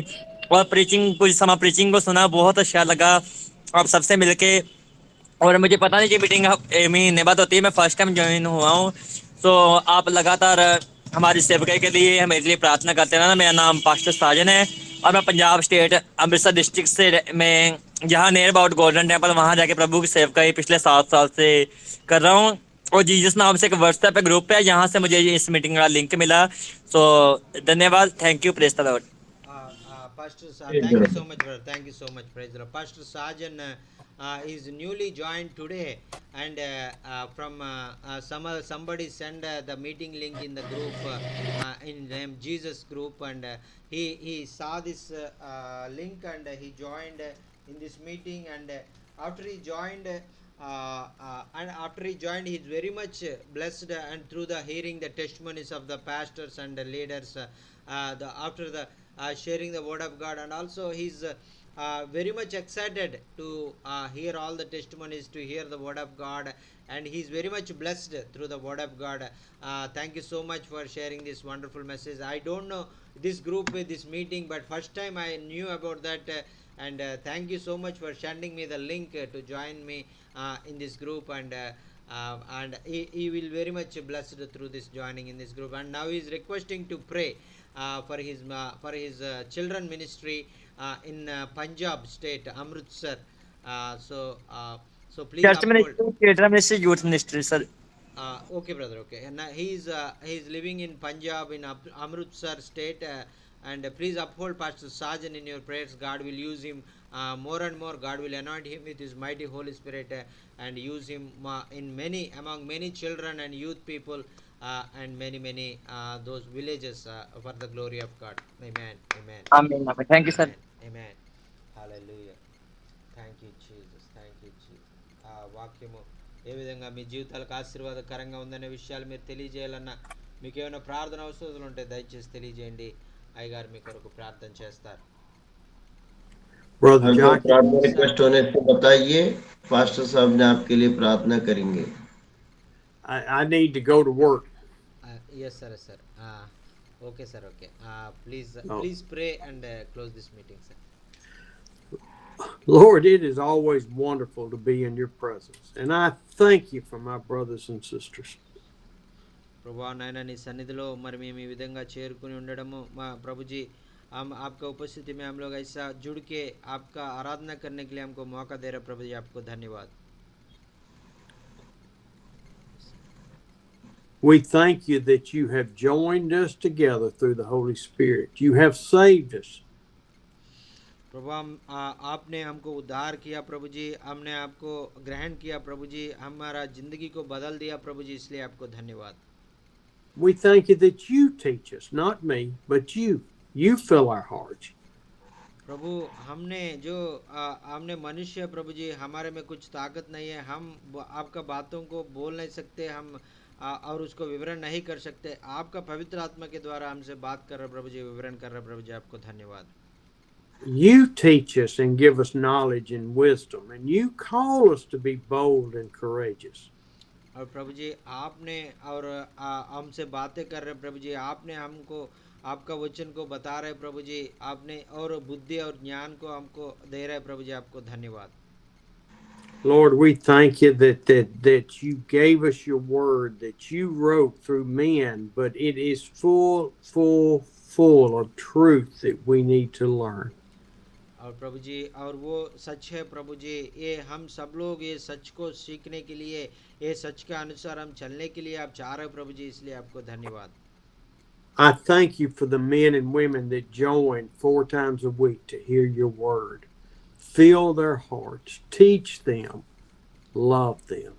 और प्रीचिंग, कुछ समय प्रीचिंग को सुना, बहुत अच्छा लगा। और सबसे मिलके और मुझे पता नहीं कि मीटिंग महीने बाद होती है, मैं फर्स्ट टाइम ज्वाइन हुआ हूँ। तो आप लगातार हमारी सेवकाई के लिए मेरे लिए प्रार्थना करते रहना। मेरा नाम पास्टर साजन है और मैं पंजाब स्टेट अमृतसर डिस्ट्रिक्ट से मैं जहाँ नियर अबाउट गोल्डन टेम्पल वहाँ जाके प्रभु की सेवकाई पिछले 7 साल से कर रहा हूँ। और जीसस नाम से एक व्हाट्सएप पे ग्रुप है जहाँ से मुझे इस मीटिंग का लिंक मिला। सो धन्यवाद, thank you, praise the Lord. Pastor, thank you so much, brother. Thank you so much, praise the Lord. Pastor Sajan is newly joined today, and from somebody sent the meeting link in the group in name Jesus group, and he saw this link and he joined in this meeting, and after he joined. He's very much blessed, and through the hearing the testimonies of the pastors and the leaders, after the sharing the word of God, and also he's very much excited to hear all the testimonies, to hear the word of God, and he's very much blessed through the word of God. Thank you so much for sharing this wonderful message. I don't know this group, this meeting, but first time I knew about that, and thank you so much for sending me the link to join me in this group, and he will very much blessed through this joining in this group. And now he's requesting to pray for his children ministry in Punjab state, Amritsar. So please church uphold. Ministry, youth ministry sir. Okay, brother. Okay, and he's living in Punjab in Amritsar state, and please uphold Pastor Sajan in your prayers. God will use him more and more. God will anoint him with His mighty Holy Spirit and use him in among many children and youth people and many those villages for the glory of God. Amen. Amen. Amen. Thank you, sir. Amen. Amen. Hallelujah. Thank you, Jesus. Thank you, Jesus. వాక్యము ఏ విధంగా మీ జీవితాలకు ఆశీర్వాదకరంగా ఉందనే విషయాలు మీరు తెలియజేయాలన్నా, మీకు ఏమైనా ప్రార్థన అవసరాలు ఉంటే దయచేసి తెలియజేయండి. అయ్యగారు మీ కొరకు ప్రార్థన చేస్తారు. Brother Jock, प्रार्थना रिक्वेस्ट होने से बताइए, पास्टर साहब ने आपके लिए प्रार्थना करेंगे. I need to go to work. Yes, sir. Okay, sir. Okay. Please pray and close this meeting, sir. Lord, it is always wonderful to be in your presence, and I thank you for my brothers and sisters. ప్రభా నాయన నీ సన్నిధిలో మరి మేము ఈ విధంగా చేరుకుని ఉండడము మా ప్రభుజీ हम आपका उपस्थिति में हम लोग ऐसा जुड़ के आपका आराधना करने के लिए हमको मौका दे रहे प्रभु जी, आपको धन्यवाद. We thank you that you have joined us together through the Holy Spirit. You have saved us. प्रभु आपने हमको उद्धार किया प्रभु जी, हमने आपको ग्रहण किया प्रभु जी, हमारा जिंदगी को बदल दिया प्रभु जी, इसलिए आपको धन्यवाद. We thank you that you teach us, not me, but you. You fill our hearts. प्रभु हमने मनुष्य प्रभु जी, हमारे में कुछ ताकत नहीं है, हम आपका बातों को बोल नहीं सकते, हम और उसको विवरण नहीं कर सकते. आपका पवित्र आत्मा के द्वारा हमसे बात कर रहे प्रभु जी, विवरण कर रहे प्रभु जी, आपको धन्यवाद. You teach us and give us knowledge and wisdom, and you call us to be bold and courageous. और प्रभु जी आपने और हमसे बातें कर रहे प्रभु जी, आपने हमको आपका वचन को बता रहे प्रभु जी, आपने और बुद्धि और ज्ञान को हमको दे रहे प्रभु जी, आपको धन्यवाद. Lord, we thank you that you gave us your word, that you wrote through men, but it is full of truth that we need to learn. और प्रभु जी और वो सच है प्रभु जी, ये हम सब लोग ये सच को सीखने के लिए, ये सच के अनुसार हम चलने के लिए आप चाह रहे प्रभु जी, इसलिए आपको धन्यवाद. I thank you for the men and women that join 4 times a week to hear your word. Fill their hearts, teach them, love them.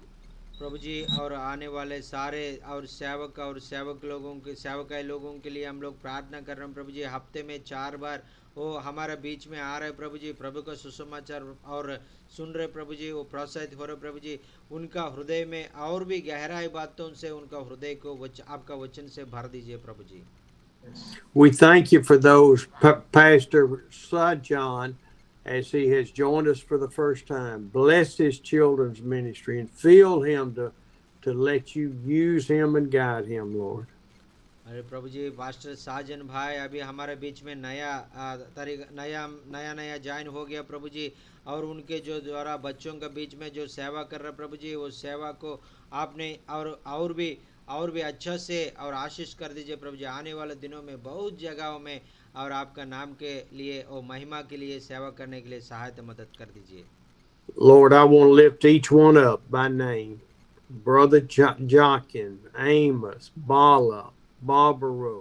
प्रभु जी और आने वाले सारे और सेवक लोगों के सेवकाई लोगों के लिए हम लोग प्रार्थना कर रहे हैं प्रभु जी. हफ्ते में 4 बार वो हमारे बीच में आ रहे प्रभु जी, प्रभु का सुसमाचार और सुन रहे प्रभु जी, वो प्रोत्साहित हो रहे प्रभु जी, उनका हृदय में और भी गहराई बातों से उनका हृदय को आपका वचन से भर दीजिए प्रभु जी. We thank you for those, Pastor Sajan, as he has joined us for the first time. Bless his children's ministry and fill him to let you use him and guide him, Lord. अरे प्रभु जी pastor साजन भाई अभी हमारे बीच में नया तरीका नया join हो गया प्रभु जी, और उनके जो द्वारा बच्चों के बीच में जो सेवा कर रहे प्रभु जी, वो सेवा को आपने और भी अच्छा से और आशीष कर दीजिए प्रभु जी। आने वाले दिनों में बहुत जगहों में और आपका नाम के लिए और महिमा के लिए सेवा करने के लिए सहायता मदद कर दीजिए। Lord, I want to lift each one up by name. Brother Jochen, Amos, Bala, Barbaro.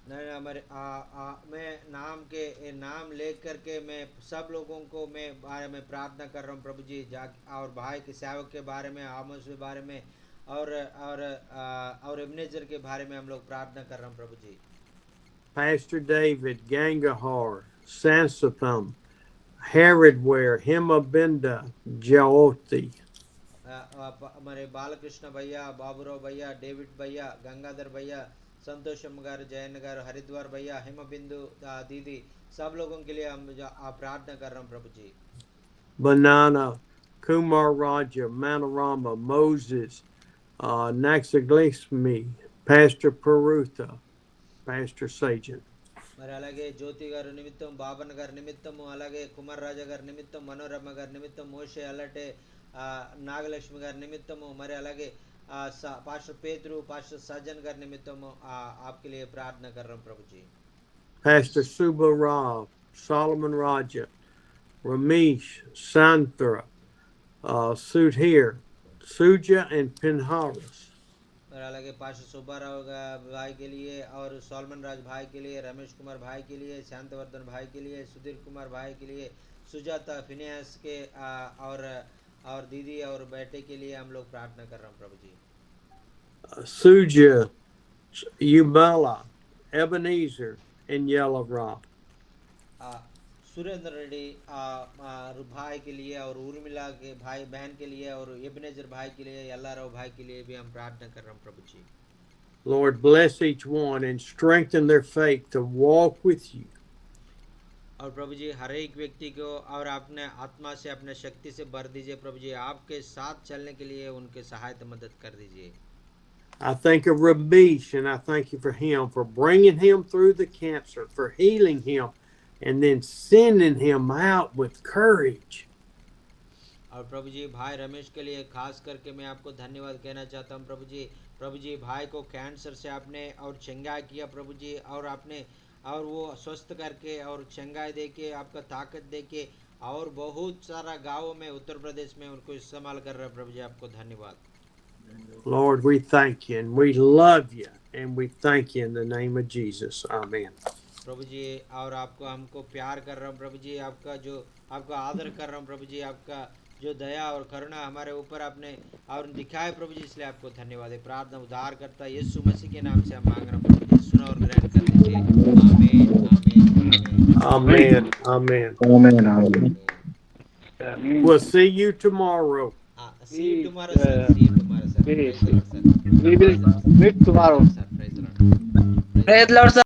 हमारे मैं नाम ले करके मैं सब लोगों को मैं बारे में प्रार्थना कर रहा हूँ प्रभु जी, और भाई के सेवक के बारे में, आमोस के बारे में, और एबनेजर के बारे में हम लोग प्रार्थना कर रहे हैं प्रभु जी। Pastor David, Gangahar, Sansatham, Herodware, Himabinda, Jaoti. हमारे बालकृष्ण भैया, बाबूराव भैया, डेविड भैया, गंगाधर भैया, संतोषम गाరు, जयन गाరు, हरिद्वार भैया, हिमबिंदु दीदी, सब लोगों के लिए हम प्रार्थना कर रहे हैं प्रभु जी। Banana, Kumar Raja, Manorama, Moses, Naxaglismi, Pastor Perutha, Pastor Sajan. మరి అలాగే జ్యోతి గారి నిమిత్తం, బాబన్ గారి నిమిత్తము, అలాగే కుమార్ రాజా గారి నిమిత్తం, మనోరమ గారి నిమిత్తం, మోషే అల్లటే, నాగలక్ష్మి గారి నిమిత్తము, మరి అలాగే पास्टर पेद्रू, पास्टर सज्जन गाరి నిమిత్తము आपके लिए प्रार्थना कर रहा हूं प्रभु जी। Pastor Subha Rao, Solomon Raja, Ramesh, Santhra, Sudhir, Suja, and Pinharas. और अलग पास्टर सुब्बाराव भाई के लिए, और सोलमन राज भाई के लिए, रमेश कुमार भाई के लिए, शांतवर्धन भाई के लिए, सुधीर कुमार भाई के लिए, सुजाता फिनियास के और दीदी और बेटे के लिए हम लोग प्रार्थना कर रहे हैं प्रभु जी। Suja, Yubala, Ebenezer, and Yellow Rock. Surendra Reddy भाई के लिए, और उर्मिला के भाई बहन के लिए, और एबनेजर भाई के लिए, यल्लाराव भाई के लिए भी हम प्रार्थना कर रहे हैं प्रभु जी। Lord, bless each one and strengthen their faith to walk with you. और प्रभु जी हर एक व्यक्ति को और अपने आत्मा से, अपने शक्ति से भर दीजिए प्रभु जी, आपके साथ चलने के लिए उनके सहायता मदद कर दीजिए। I think of Ramesh, and I thank you for him, for bringing him through the cancer, for healing him, and then sending him out with courage. और प्रभु जी भाई रमेश के लिए खास करके मैं आपको धन्यवाद कहना चाहता हूँ प्रभु जी। प्रभु जी भाई को कैंसर से आपने और चंगाई किया प्रभु जी, और आपने और वो स्वस्थ करके और चंगाई दे के, आपका ताकत दे के, और बहुत सारा गाँवों में उत्तर प्रदेश में उनको इस्तेमाल कर रहे हैं प्रभु जी, आपको धन्यवाद। Lord, we thank you and we love you and we thank you in the name of Jesus. Amen. प्रभु जी और आपको हमको प्यार कर रहा हूँ प्रभु जी, आपका आदर कर रहा हूँ प्रभु जी, आपका जो दया और करुणा हमारे ऊपर आपने और दिखाए प्रभु जी, इसलिए आपको धन्यवाद है। प्रार्थना उद्धार करता यीशु मसीह के नाम से हम मांग रहे हैं प्रभु जी, सुनो और ग्रहण कर लीजिए। आमीन आमीन Amen. Amen. Amen. We'll see you tomorrow. See you tomorrow, sir. See you tomorrow, sir. We will meet tomorrow. Praise the Lord. Praise the Lord, sir.